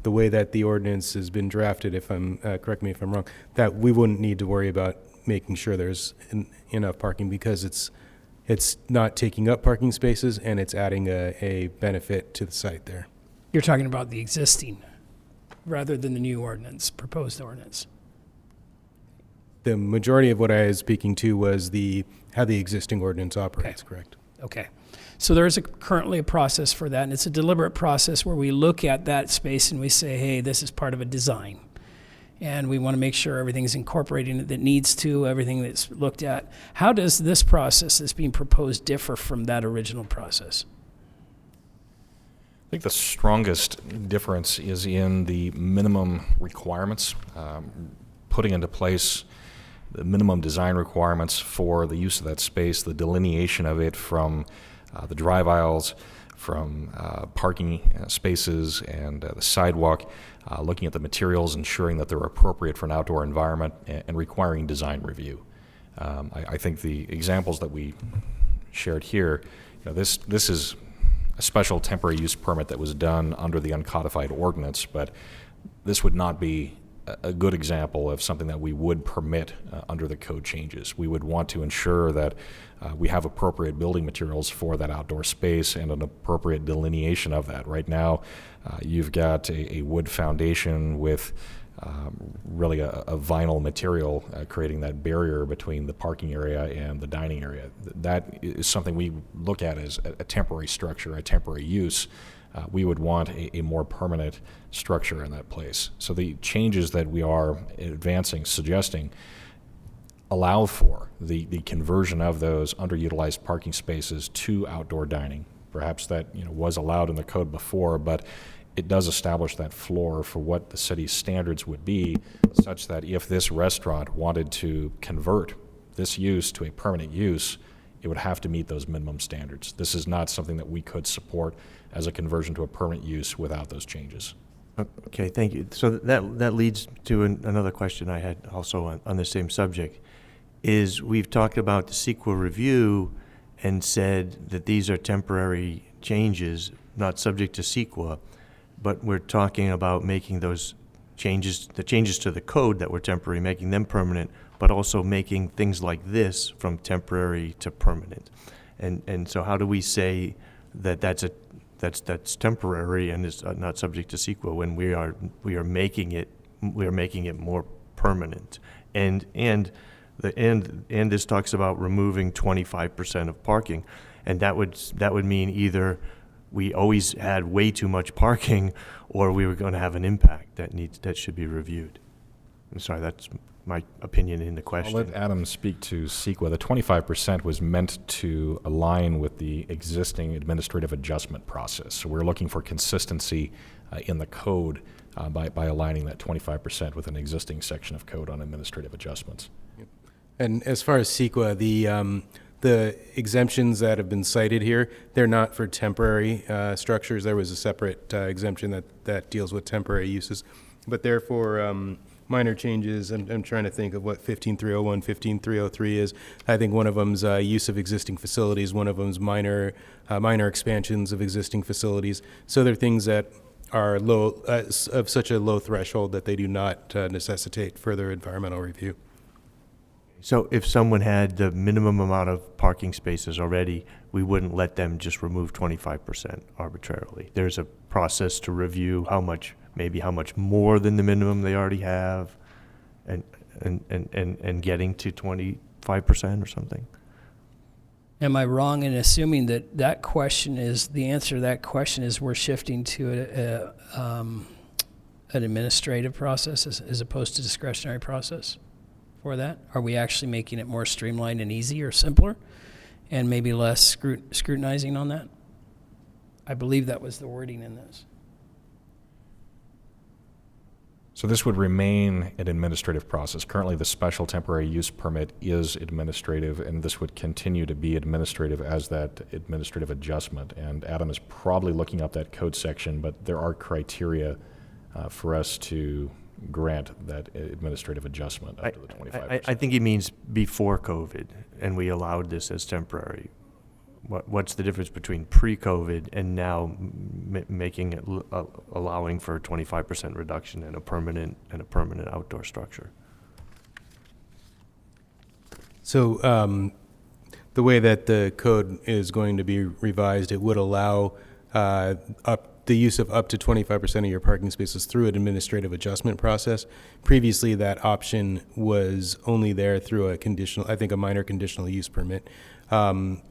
the way that the ordinance has been drafted, if I'm, correct me if I'm wrong, that we wouldn't need to worry about making sure there's enough parking because it's not taking up parking spaces and it's adding a benefit to the site there. You're talking about the existing rather than the new ordinance, proposed ordinance. The majority of what I was speaking to was how the existing ordinance operates, correct? Okay. So there is currently a process for that, and it's a deliberate process where we look at that space and we say, hey, this is part of a design. And we want to make sure everything's incorporating that needs to, everything that's looked at. How does this process that's being proposed differ from that original process? I think the strongest difference is in the minimum requirements, putting into place the minimum design requirements for the use of that space, the delineation of it from the drive aisles, from parking spaces and the sidewalk, looking at the materials, ensuring that they're appropriate for an outdoor environment, and requiring design review. I think the examples that we shared here, this is a special temporary use permit that was done under the uncodified ordinance, but this would not be a good example of something that we would permit under the code changes. We would want to ensure that we have appropriate building materials for that outdoor space and an appropriate delineation of that. Right now, you've got a wood foundation with really a vinyl material creating that barrier between the parking area and the dining area. That is something we look at as a temporary structure, a temporary use. We would want a more permanent structure in that place. So the changes that we are advancing, suggesting, allow for the conversion of those underutilized parking spaces to outdoor dining. Perhaps that was allowed in the code before, but it does establish that floor for what the city's standards would be, such that if this restaurant wanted to convert this use to a permanent use, it would have to meet those minimum standards. This is not something that we could support as a conversion to a permanent use without those changes. Okay, thank you. So that leads to another question I had also on the same subject, is we've talked about the CEQA review and said that these are temporary changes, not subject to CEQA, but we're talking about making those changes, the changes to the code that were temporary, making them permanent, but also making things like this from temporary to permanent. And so how do we say that that's temporary and is not subject to CEQA when we are making it more permanent? And this talks about removing 25% of parking, and that would mean either we always had way too much parking, or we were going to have an impact that should be reviewed. I'm sorry, that's my opinion in the question. I'll let Adam speak to CEQA. The 25% was meant to align with the existing administrative adjustment process. So we're looking for consistency in the code by aligning that 25% with an existing section of code on administrative adjustments. And as far as CEQA, the exemptions that have been cited here, they're not for temporary structures. There was a separate exemption that deals with temporary uses, but they're for minor changes. I'm trying to think of what 15301, 15303 is. I think one of them's use of existing facilities. One of them's minor expansions of existing facilities. So they're things that are low of such a low threshold that they do not necessitate further environmental review. So if someone had the minimum amount of parking spaces already, we wouldn't let them just remove 25% arbitrarily. There's a process to review how much more than the minimum they already have, and getting to 25% or something. Am I wrong in assuming that the answer to that question is we're shifting to an administrative process as opposed to discretionary process for that? Are we actually making it more streamlined and easier, simpler, and maybe less scrutinizing on that? I believe that was the wording in this. So this would remain an administrative process. Currently, the special temporary use permit is administrative, and this would continue to be administrative as that administrative adjustment. And Adam is probably looking up that code section, but there are criteria for us to grant that administrative adjustment up to the 25%. I think he means before COVID, and we allowed this as temporary. What's the difference between pre-COVID and now making it allowing for a 25% reduction in a permanent outdoor structure? So the way that the code is going to be revised, it would allow the use of up to 25% of your parking spaces through an administrative adjustment process. Previously, that option was only there through a minor conditional use permit.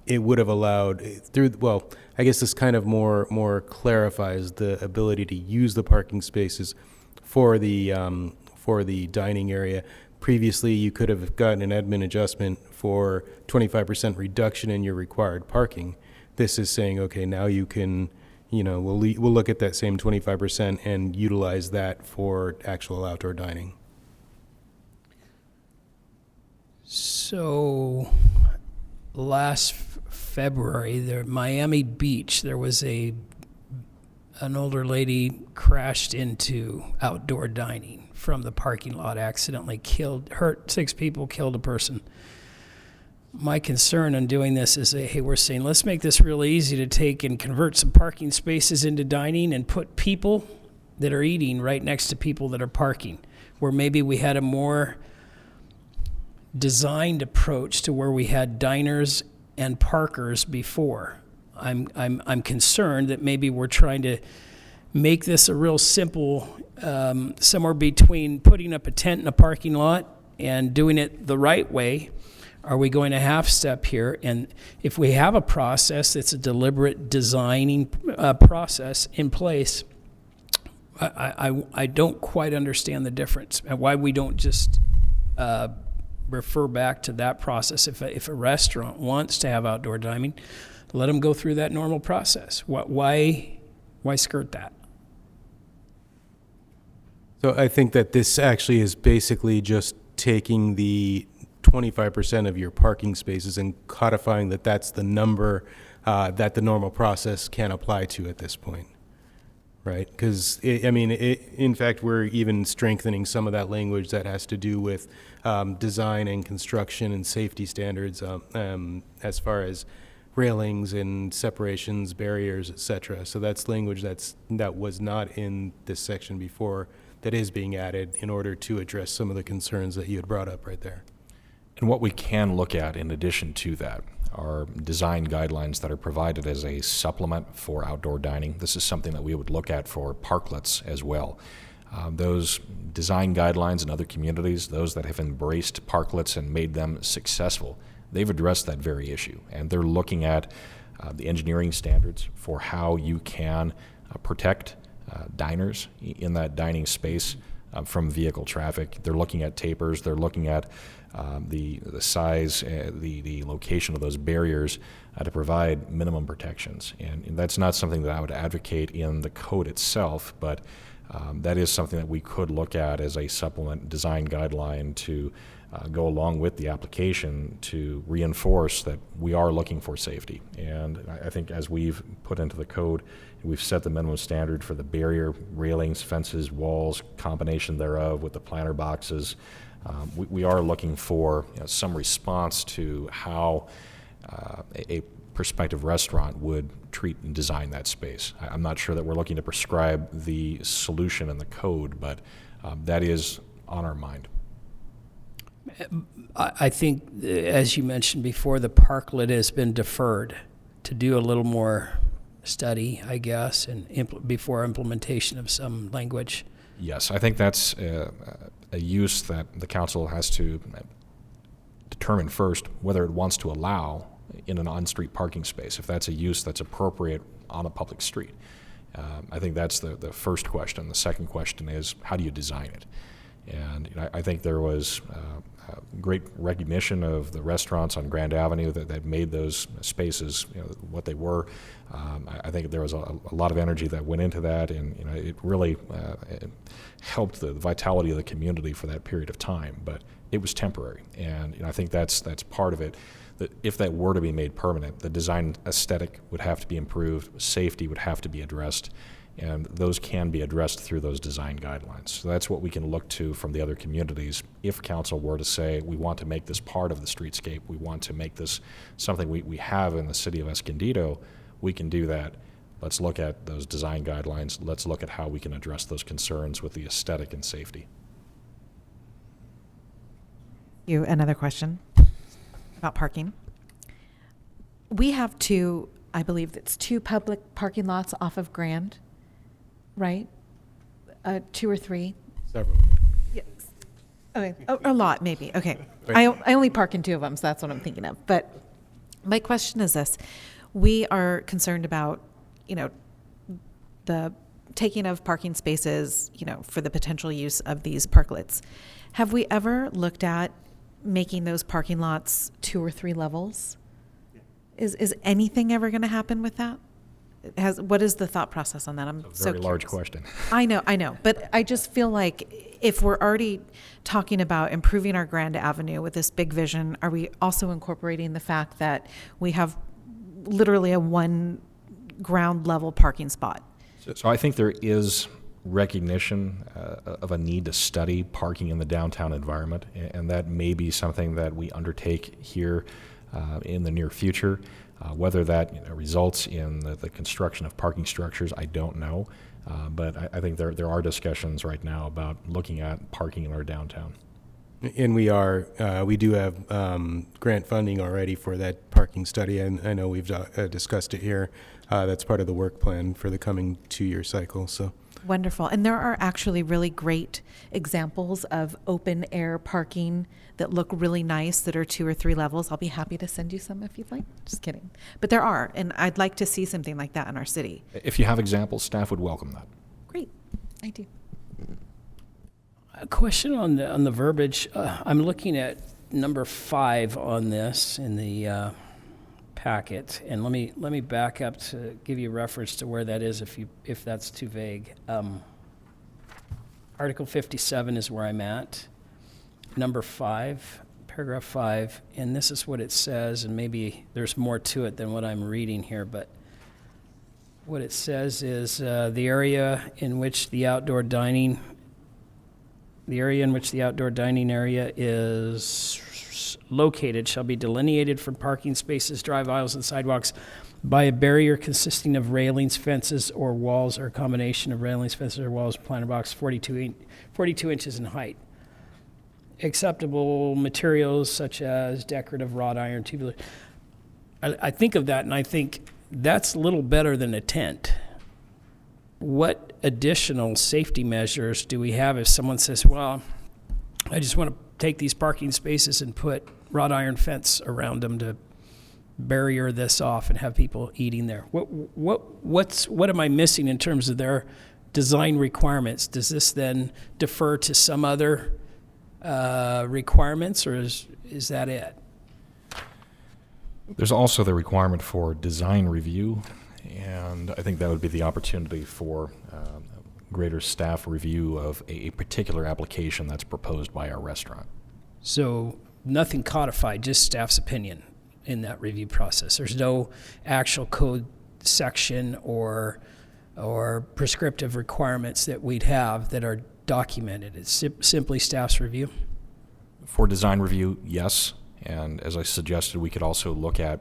It would have allowed I guess this kind of more clarifies the ability to use the parking spaces for the dining area. Previously, you could have gotten an admin adjustment for 25% reduction in your required parking. This is saying, okay, now you can, we'll look at that same 25% and utilize that for actual outdoor dining. So last February, Miami Beach, there was an older lady crashed into outdoor dining from the parking lot, accidentally hurt 6 people, killed a person. My concern in doing this is that, hey, we're saying, let's make this really easy to take and convert some parking spaces into dining and put people that are eating right next to people that are parking, where maybe we had a more designed approach to where we had diners and parkers before. I'm concerned that maybe we're trying to make this a real simple, somewhere between putting up a tent in a parking lot and doing it the right way. Are we going to half step here? And if we have a process that's a deliberate designing process in place, I don't quite understand the difference and why we don't just refer back to that process. If a restaurant wants to have outdoor dining, let them go through that normal process. Why skirt that? So I think that this actually is basically just taking the 25% of your parking spaces and codifying that that's the number that the normal process can apply to at this point, right? Because, in fact, we're even strengthening some of that language that has to do with design and construction and safety standards as far as railings and separations, barriers, etc. So that's language that was not in this section before that is being added in order to address some of the concerns that you had brought up right there. And what we can look at in addition to that are design guidelines that are provided as a supplement for outdoor dining. This is something that we would look at for parklets as well. Those design guidelines in other communities, those that have embraced parklets and made them successful, they've addressed that very issue. And they're looking at the engineering standards for how you can protect diners in that dining space from vehicle traffic. They're looking at tapers. They're looking at the size, the location of those barriers to provide minimum protections. And that's not something that I would advocate in the code itself, but that is something that we could look at as a supplement design guideline to go along with the application to reinforce that we are looking for safety. And I think as we've put into the code, we've set the minimum standard for the barrier, railings, fences, walls, combination thereof with the planter boxes. We are looking for some response to how a prospective restaurant would treat and design that space. I'm not sure that we're looking to prescribe the solution in the code, but that is on our mind. I think, as you mentioned before, the parklet has been deferred to do a little more study, I guess, and before implementation of some language. Yes, I think that's a use that the council has to determine first whether it wants to allow in an on-street parking space, if that's a use that's appropriate on a public street. I think that's the first question. The second question is, how do you design it? And I think there was great recognition of the restaurants on Grand Avenue that made those spaces what they were. I think there was a lot of energy that went into that, and it really it helped the vitality of the community for that period of time. But it was temporary, and I think that's part of it. That if that were to be made permanent, the design aesthetic would have to be improved, safety would have to be addressed, and those can be addressed through those design guidelines. So that's what we can look to from the other communities. If council were to say, we want to make this part of the streetscape, we want to make this something we have in the city of Escondido, we can do that. Let's look at those design guidelines. Let's look at how we can address those concerns with the aesthetic and safety. Another question about parking. We have I believe it's two public parking lots off of Grand, right? 2 or 3? Several. Yes. Okay, a lot maybe. Okay. I only park in 2 of them, so that's what I'm thinking of. But my question is this. We are concerned about, the taking of parking spaces, for the potential use of these parklets. Have we ever looked at making those parking lots 2 or 3 levels? Is anything ever going to happen with that? What is the thought process on that? I'm It's a very large question. I know. But I just feel like if we're already talking about improving our Grand Avenue with this big vision, are we also incorporating the fact that we have literally a 1 ground level parking spot? So I think there is recognition of a need to study parking in the downtown environment, and that may be something that we undertake here in the near future. Whether that results in the construction of parking structures, I don't know. But I think there are discussions right now about looking at parking in our downtown. And we do have grant funding already for that parking study, and I know we've discussed it here. That's part of the work plan for the coming 2-year cycle. So Wonderful. And there are actually really great examples of open air parking that look really nice that are 2 or 3 levels. I'll be happy to send you some if you'd like. Just kidding. But there are, and I'd like to see something like that in our city. If you have examples, staff would welcome that. Great. I do. A question on the verbiage. I'm looking at number 5 on this in the packet, and let me back up to give you reference to where that is if that's too vague. Article 57 is where I'm at. Number 5, paragraph 5, and this is what it says, and maybe there's more to it than what I'm reading here, but what it says is the area in which the outdoor dining area is located shall be delineated from parking spaces, drive aisles, and sidewalks by a barrier consisting of railings, fences, or walls, or a combination of railings, fences, or walls, planter box 42 inches in height. Acceptable materials such as decorative wrought iron, tubular. I think of that and I think that's a little better than a tent. What additional safety measures do we have if someone says, well, I just want to take these parking spaces and put wrought iron fence around them to barrier this off and have people eating there? What am I missing in terms of their design requirements? Does this then defer to some other requirements, or is that it? There's also the requirement for design review, and I think that would be the opportunity for greater staff review of a particular application that's proposed by our restaurant. So nothing codified, just staff's opinion in that review process. There's no actual code section or prescriptive requirements that we'd have that are documented. It's simply staff's review. For design review, yes. And as I suggested, we could also look at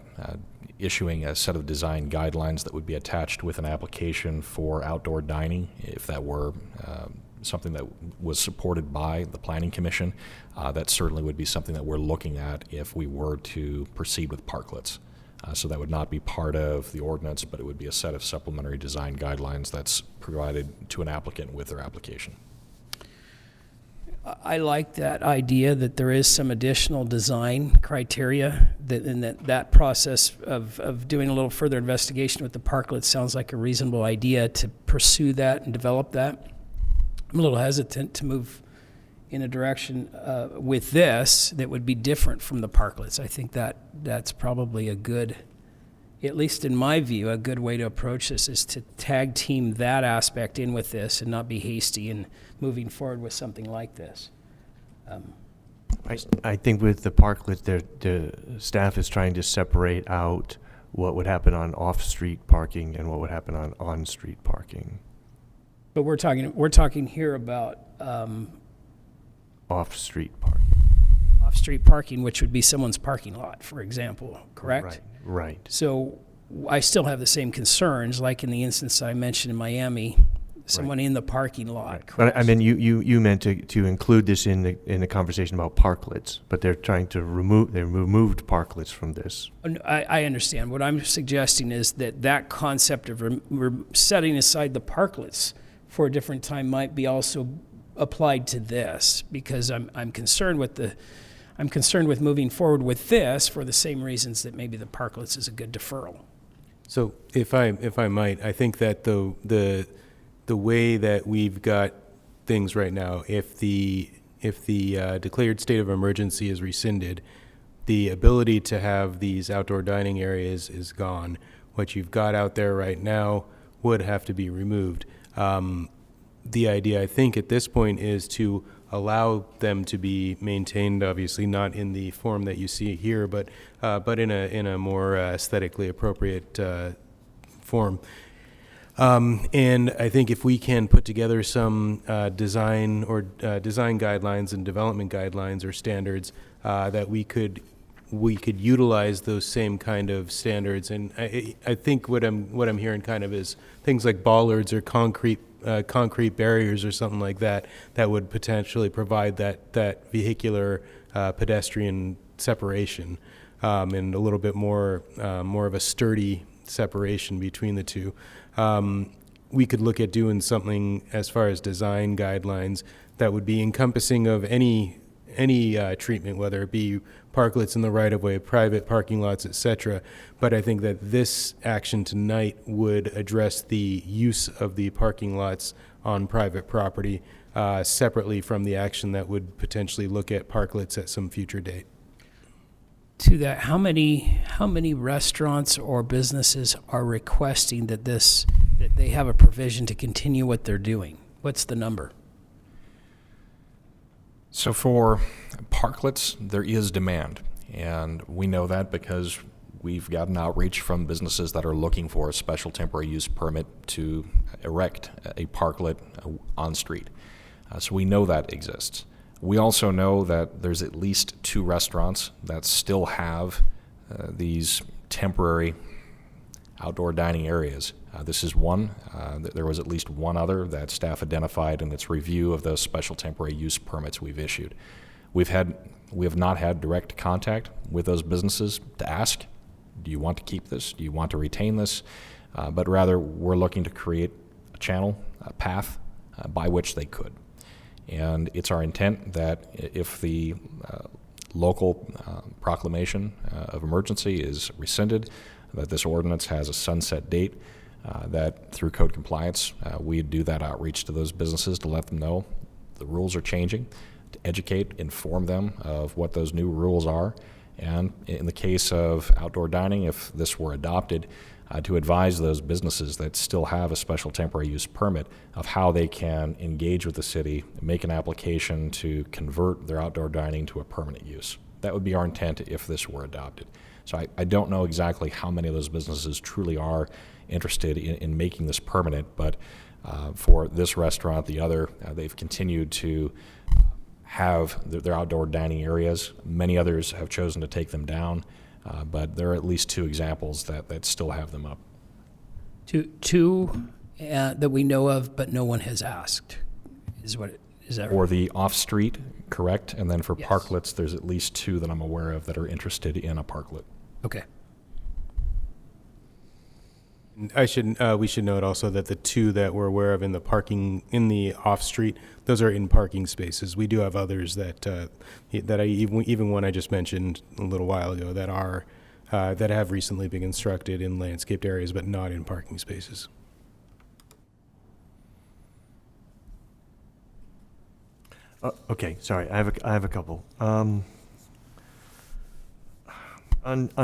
issuing a set of design guidelines that would be attached with an application for outdoor dining, if that were something that was supported by the Planning Commission. That certainly would be something that we're looking at if we were to proceed with parklets. So that would not be part of the ordinance, but it would be a set of supplementary design guidelines that's provided to an applicant with their application. I like that idea that there is some additional design criteria, and that process of doing a little further investigation with the parklets sounds like a reasonable idea to pursue that and develop that. I'm a little hesitant to move in a direction with this that would be different from the parklets. I think that's probably a good, at least in my view, a good way to approach this is to tag team that aspect in with this and not be hasty in moving forward with something like this. I think with the parklet, the staff is trying to separate out what would happen on off-street parking and what would happen on on-street parking. But we're talking here about Off-street parking. off-street parking, which would be someone's parking lot, for example, correct? Right. So I still have the same concerns, like in the instance I mentioned in Miami, someone in the parking lot. But I mean, you meant to include this in the conversation about parklets, but they're trying to they removed parklets from this. I understand. What I'm suggesting is that concept of setting aside the parklets for a different time might be also applied to this, because I'm concerned with moving forward with this for the same reasons that maybe the parklets is a good deferral. So if I might, I think that the way that we've got things right now, if the declared state of emergency is rescinded, the ability to have these outdoor dining areas is gone. What you've got out there right now would have to be removed. The idea, I think, at this point is to allow them to be maintained, obviously not in the form that you see here, but in a more aesthetically appropriate form. And I think if we can put together some design guidelines and development guidelines or standards that we could utilize those same kind of standards. And I think what I'm hearing kind of is things like bollards or concrete barriers or something like that would potentially provide that vehicular pedestrian separation and a little bit more of a sturdy separation between the two. We could look at doing something as far as design guidelines that would be encompassing of any treatment, whether it be parklets in the right-of-way, private parking lots, etc. But I think that this action tonight would address the use of the parking lots on private property separately from the action that would potentially look at parklets at some future date. To that, how many restaurants or businesses are requesting that they have a provision to continue what they're doing? What's the number? So for parklets, there is demand, and we know that because we've gotten outreach from businesses that are looking for a special temporary use permit to erect a parklet on street. So we know that exists. We also know that there's at least 2 restaurants that still have these temporary outdoor dining areas. This is one. There was at least one other that staff identified in its review of those special temporary use permits we've issued. We have not had direct contact with those businesses to ask, do you want to keep this? Do you want to retain this? But rather, we're looking to create a channel, a path by which they could. And it's our intent that if the local proclamation of emergency is rescinded, that this ordinance has a sunset date, that through code compliance, we do that outreach to those businesses to let them know the rules are changing, to educate, inform them of what those new rules are, and in the case of outdoor dining, if this were adopted, to advise those businesses that still have a special temporary use permit of how they can engage with the city, make an application to convert their outdoor dining to a permanent use. That would be our intent if this were adopted. So I don't know exactly how many of those businesses truly are interested in making this permanent, but for this restaurant, the other, they've continued to have their outdoor dining areas. Many others have chosen to take them down. But there are at least 2 examples that still have them up. Two that we know of, but no one has asked. Is that right? For the off-street, correct, and then for parklets, there's at least 2 that I'm aware of that are interested in a parklet. Okay. We should note also that the two that we're aware of in the parking, in the off-street, those are in parking spaces. We do have others that, even one I just mentioned a little while ago, that have recently been constructed in landscaped areas, but not in parking spaces. Okay, sorry, I have a couple. On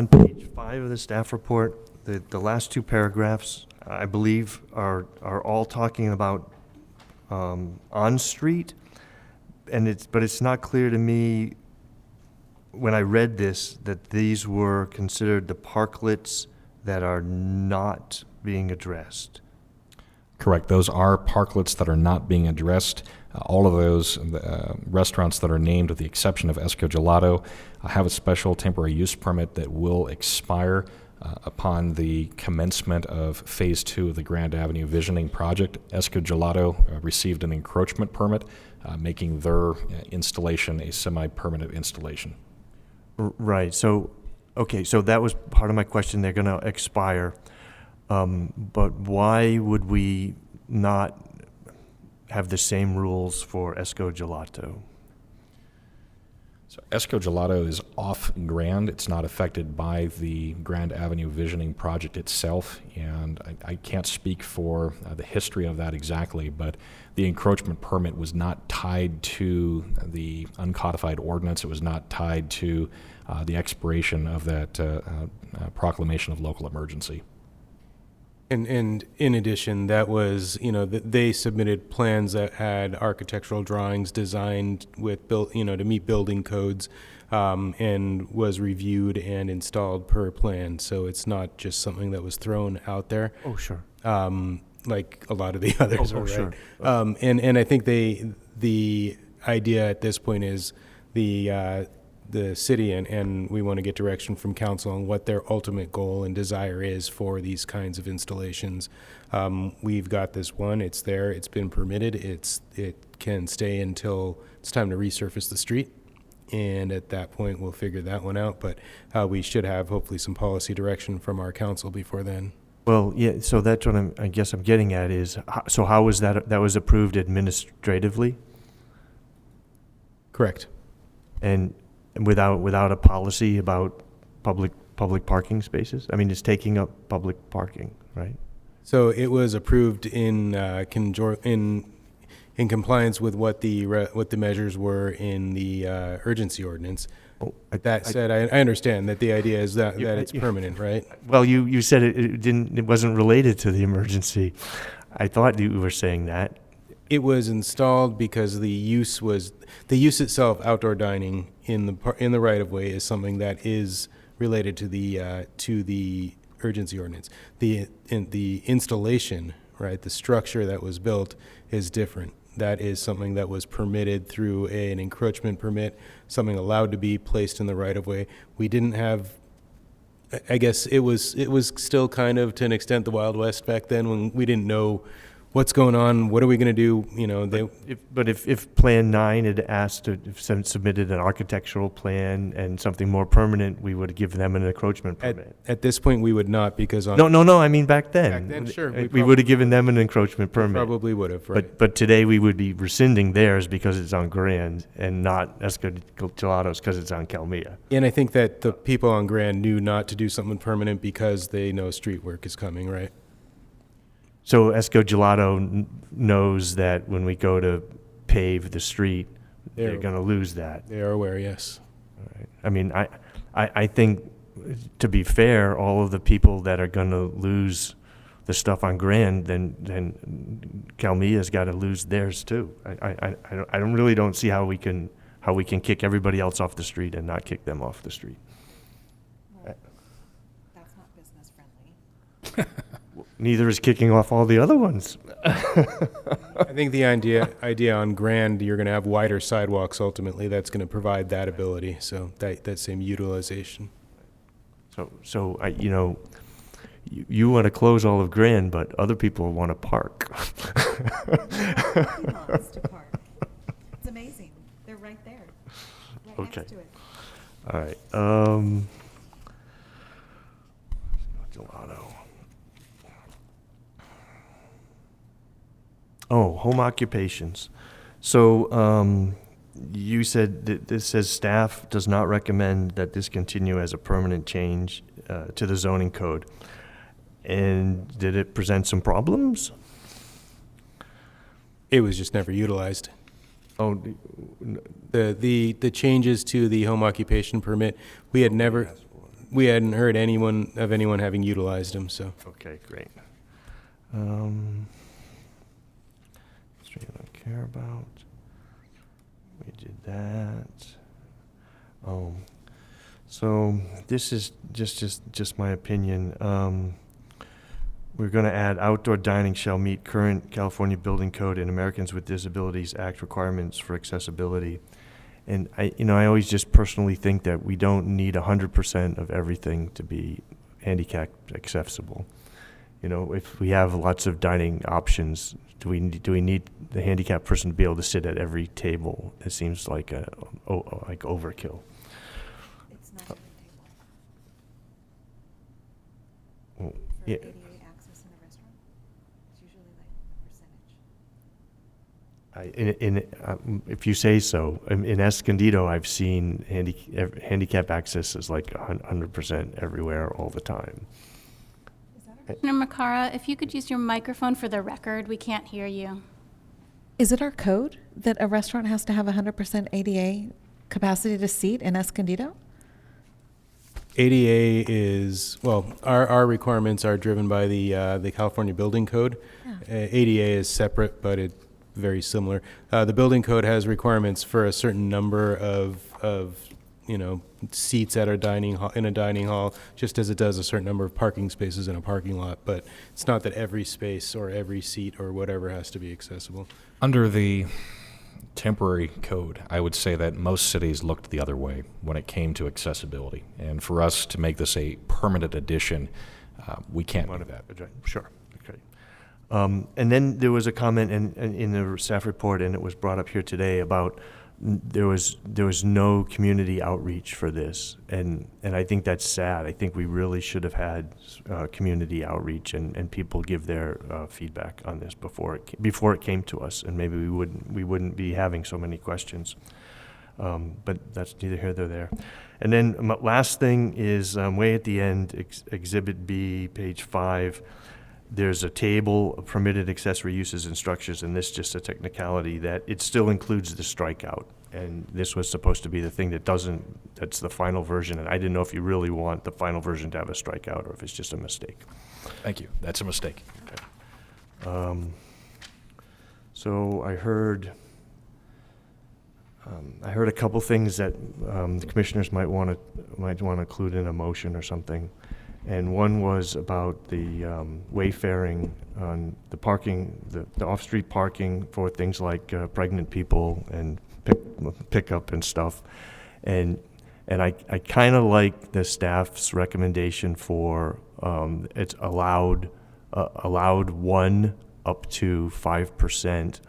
page 5 of the staff report, the last two paragraphs, I believe, are all talking about on-street, but it's not clear to me when I read this that these were considered the parklets that are not being addressed. Correct. Those are parklets that are not being addressed. All of those restaurants that are named, with the exception of Esco Gelato, have a special temporary use permit that will expire upon the commencement of Phase 2 of the Grand Avenue Visioning Project. Esco Gelato received an encroachment permit, making their installation a semi-permanent installation. Right. So, okay, so that was part of my question. They're going to expire. But why would we not have the same rules for Esco Gelato? So Esco Gelato is off Grand. It's not affected by the Grand Avenue Visioning Project itself, and I can't speak for the history of that exactly, but the encroachment permit was not tied to the uncodified ordinance. It was not tied to the expiration of that proclamation of local emergency. And in addition, that was, they submitted plans that had architectural drawings designed with to meet building codes, and was reviewed and installed per plan. So it's not just something that was thrown out there. Oh, sure. Like a lot of the others are, right? Sure. And I think the idea at this point is the city, and we want to get direction from council on what their ultimate goal and desire is for these kinds of installations. We've got this one, it's there, it's been permitted, it can stay until it's time to resurface the street, and at that point we'll figure that one out, but we should have hopefully some policy direction from our council before then. Well, yeah, so that's what I guess I'm getting at is, so how was that was approved administratively? Correct. And without a policy about public parking spaces? I mean, it's taking up public parking, right? So it was approved in compliance with what the measures were in the urgency ordinance. That said, I understand that the idea is that it's permanent, right? Well, you said it wasn't related to the emergency. I thought you were saying that. It was installed because the use itself, outdoor dining in the right of way, is something that is related to the urgency ordinance. The installation, right, the structure that was built is different. That is something that was permitted through an encroachment permit, something allowed to be placed in the right of way. We didn't have, I guess it was still kind of to an extent the Wild West back then, when we didn't know what's going on, what are we going to do, But if Plan 9 had asked to submitted an architectural plan and something more permanent, we would give them an encroachment permit. At this point, we would not, because No, I mean back then. Back then, sure, We would have given them an encroachment permit. Probably would have, right? But today we would be rescinding theirs because it's on Grand and not Esco Gelato's because it's on Calmia. And I think that the people on Grand knew not to do something permanent because they know street work is coming, right? So Esco Gelato knows that when we go to pave the street, they're going to lose that. They are aware, yes. All right. I mean, I think, to be fair, all of the people that are going to lose the stuff on Grand, then Calmia's got to lose theirs too. I really don't see how we can kick everybody else off the street and not kick them off the street. That's not business friendly. Neither is kicking off all the other ones. I think the idea on Grand, you're going to have wider sidewalks ultimately. That's going to provide that ability, so that same utilization. So you want to close all of Grand, but other people want to park. It's amazing. They're right there, right Okay. next to it. All right. Gelato. home occupations. So you said that this says staff does not recommend that this continue as a permanent change to the zoning code. And did it present some problems? It was just never utilized. Oh, The changes to the home occupation permit, we hadn't heard anyone having utilized them, so. okay, great. Street I don't care about. We did that. So this is just my opinion. We're going to add outdoor dining shall meet current California Building Code and Americans with Disabilities Act requirements for accessibility. And I always just personally think that we don't need 100% of everything to be handicap accessible. If we have lots of dining options, do we need the handicapped person to be able to sit at every table? It seems like like overkill. It's not every table. Well, For yeah. ADA access in a restaurant, it's usually like a percentage. If you say so. In Escondido, I've seen handicap access is like 100% everywhere all the time. Commissioner Makara, if you could use your microphone for the record, we can't hear you. Is it our code that a restaurant has to have 100% ADA capacity to seat in Escondido? ADA is, well, our requirements are driven by the California Building Code. Yeah. ADA is separate, but it's very similar. The building code has requirements for a certain number of seats at a dining hall, just as it does a certain number of parking spaces in a parking lot. But it's not that every space or every seat or whatever has to be accessible. Under the temporary code, I would say that most cities looked the other way when it came to accessibility. And for us to make this a permanent addition, we can't do that. Sure. Okay. And then there was a comment in the staff report, and it was brought up here today about there was no community outreach for this, and I think that's sad. I think we really should have had community outreach and people give their feedback on this before it came to us, and maybe we wouldn't be having so many questions. But that's neither here nor there. And then last thing is way at the end, Exhibit B, page 5. There's a table of permitted accessory uses and structures, and this just a technicality that it still includes the strikeout. And this was supposed to be the thing that's the final version, and I didn't know if you really want the final version to have a strikeout or if it's just a mistake. Thank you. That's a mistake. Okay. So I heard a couple things that the commissioners might want to include in a motion or something. And one was about the wayfaring on the parking, the off-street parking for things like pregnant people and pickup and stuff. And I kind of like the staff's recommendation for it's allowed 1 up to 5%,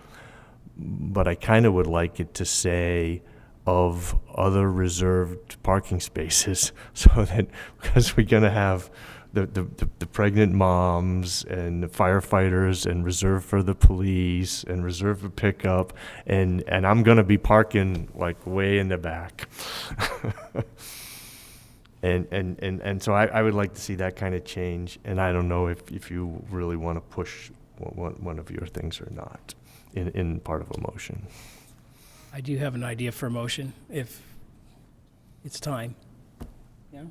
but I kind of would like it to say of other reserved parking spaces, so that because we're going to have the pregnant moms and the firefighters and reserved for the police and reserved for pickup, and I'm going to be parking like way in the back. and so I would like to see that kind of change, and I don't know if you really want to push one of your things or not in part of a motion. I do have an idea for a motion, if it's time. Yeah.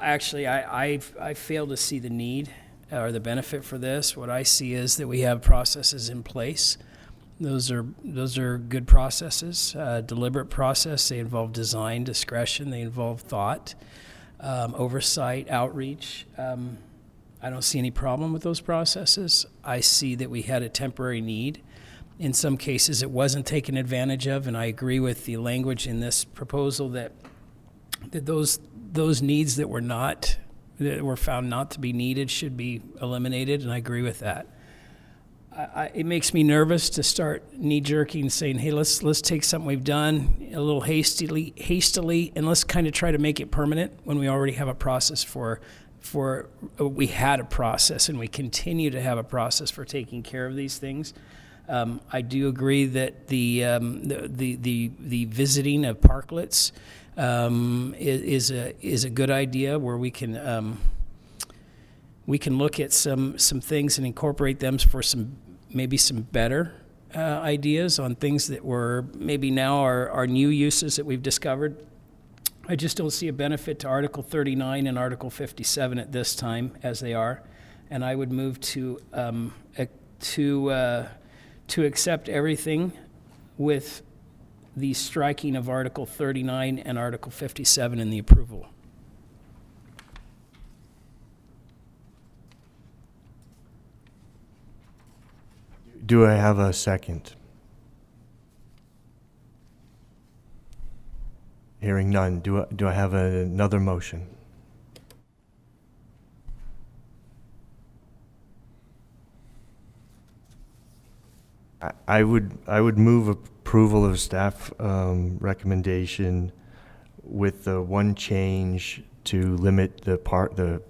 Actually, I fail to see the need or the benefit for this. What I see is that we have processes in place. Those are good processes, deliberate process. They involve design, discretion. They involve thought, oversight, outreach. I don't see any problem with those processes. I see that we had a temporary need. In some cases, it wasn't taken advantage of, and I agree with the language in this proposal that those needs that were found not to be needed should be eliminated, and I agree with that. It makes me nervous to start knee-jerking, saying, "Hey, let's take something we've done a little hastily, and let's kind of try to make it permanent when we already have a process we had a process, and we continue to have a process for taking care of these things." I do agree that the visiting of parklets is a good idea, where we can look at some things and incorporate them for maybe some better ideas on things that were maybe now are new uses that we've discovered. I just don't see a benefit to Article 39 and Article 57 at this time as they are, and I would move to accept everything with the striking of Article 39 and Article 57 in the approval. Do I have a second? Hearing none, do I have another motion? I would move approval of staff recommendation with the one change to limit the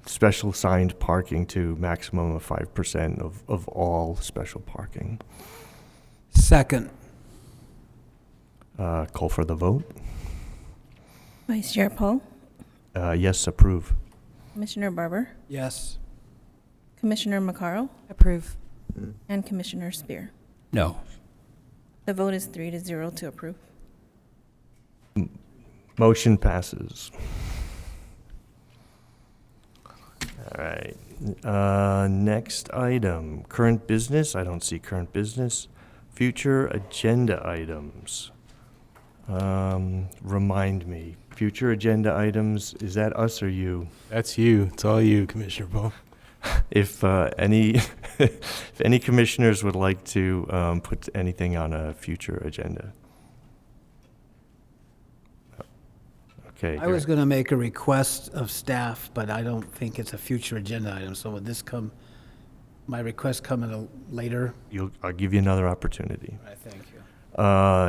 special signed parking to maximum of 5% of all special parking. Second. Call for the vote. Vice Chair Paul, Yes, approve. Commissioner Barber, Yes. Commissioner Macaro, Approve. and Commissioner Spear. No. The vote is 3-0 to approve. Motion passes. All right. Next item, current business. I don't see current business. Future agenda items. Remind me, future agenda items, is that us or you? That's you. It's all you, Commissioner Paul. If if any commissioners would like to put anything on a future agenda. Okay. I was going to make a request of staff, but I don't think it's a future agenda item. So would this my request come at a later? I'll give you another opportunity. All right, thank you.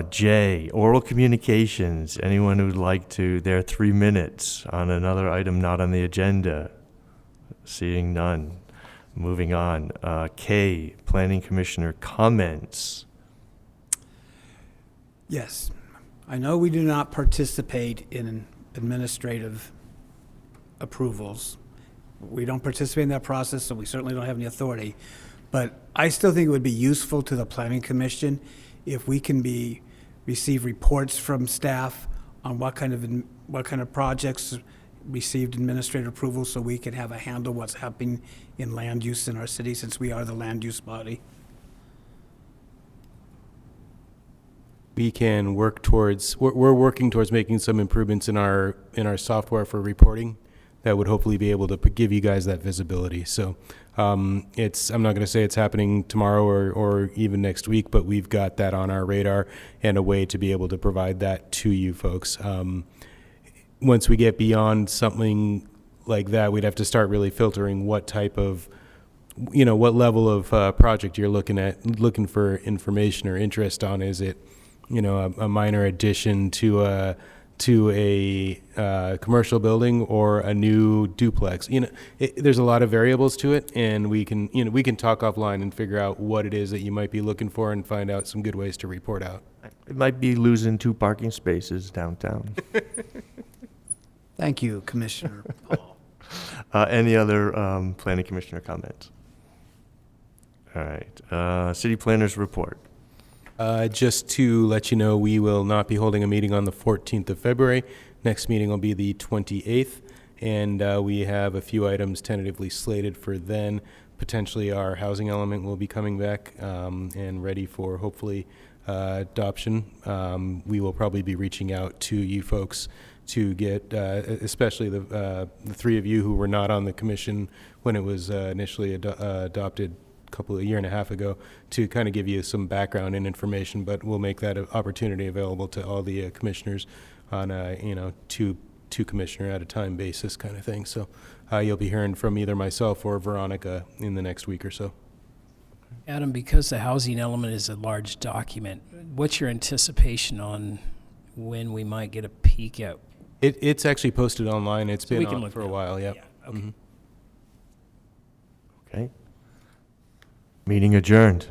J, oral communications. Anyone who'd like to, their 3 minutes on another item not on the agenda. Seeing none. Moving on. K, planning commissioner comments. Yes. I know we do not participate in administrative approvals. We don't participate in that process, so we certainly don't have any authority. But I still think it would be useful to the Planning Commission if we can receive reports from staff on what kind of projects received administrative approval, so we can have a handle what's happening in land use in our city, since we are the land use body. We can work towards, we're working towards making some improvements in our software for reporting that would hopefully be able to give you guys that visibility. So I'm not going to say it's happening tomorrow or even next week, but we've got that on our radar and a way to be able to provide that to you folks. Once we get beyond something like that, we'd have to start really filtering what type of, what level of project you're looking for information or interest on. Is it, a minor addition to a commercial building or a new duplex? There's a lot of variables to it, and we can talk offline and figure out what it is that you might be looking for and find out some good ways to report out. It might be losing 2 parking spaces downtown. Thank you, Commissioner Paul. Any other planning commissioner comments? All right. City planners report. Just to let you know, we will not be holding a meeting on the 14th of February. Next meeting will be the 28th, and we have a few items tentatively slated for then. Potentially our housing element will be coming back and ready for, hopefully, adoption. We will probably be reaching out to you folks to get, especially the 3 of you who were not on the commission when it was initially adopted a year and a half ago, to kind of give you some background and information, but we'll make that opportunity available to all the commissioners on a two commissioner at a time basis kind of thing. So you'll be hearing from either myself or Veronica in the next week or so. Adam, because the housing element is a large document, what's your anticipation on when we might get a peek at? It's actually posted online. It's So we been can on look for a at it. while. Yep. Yeah, okay. Mhm. Okay. Meeting adjourned.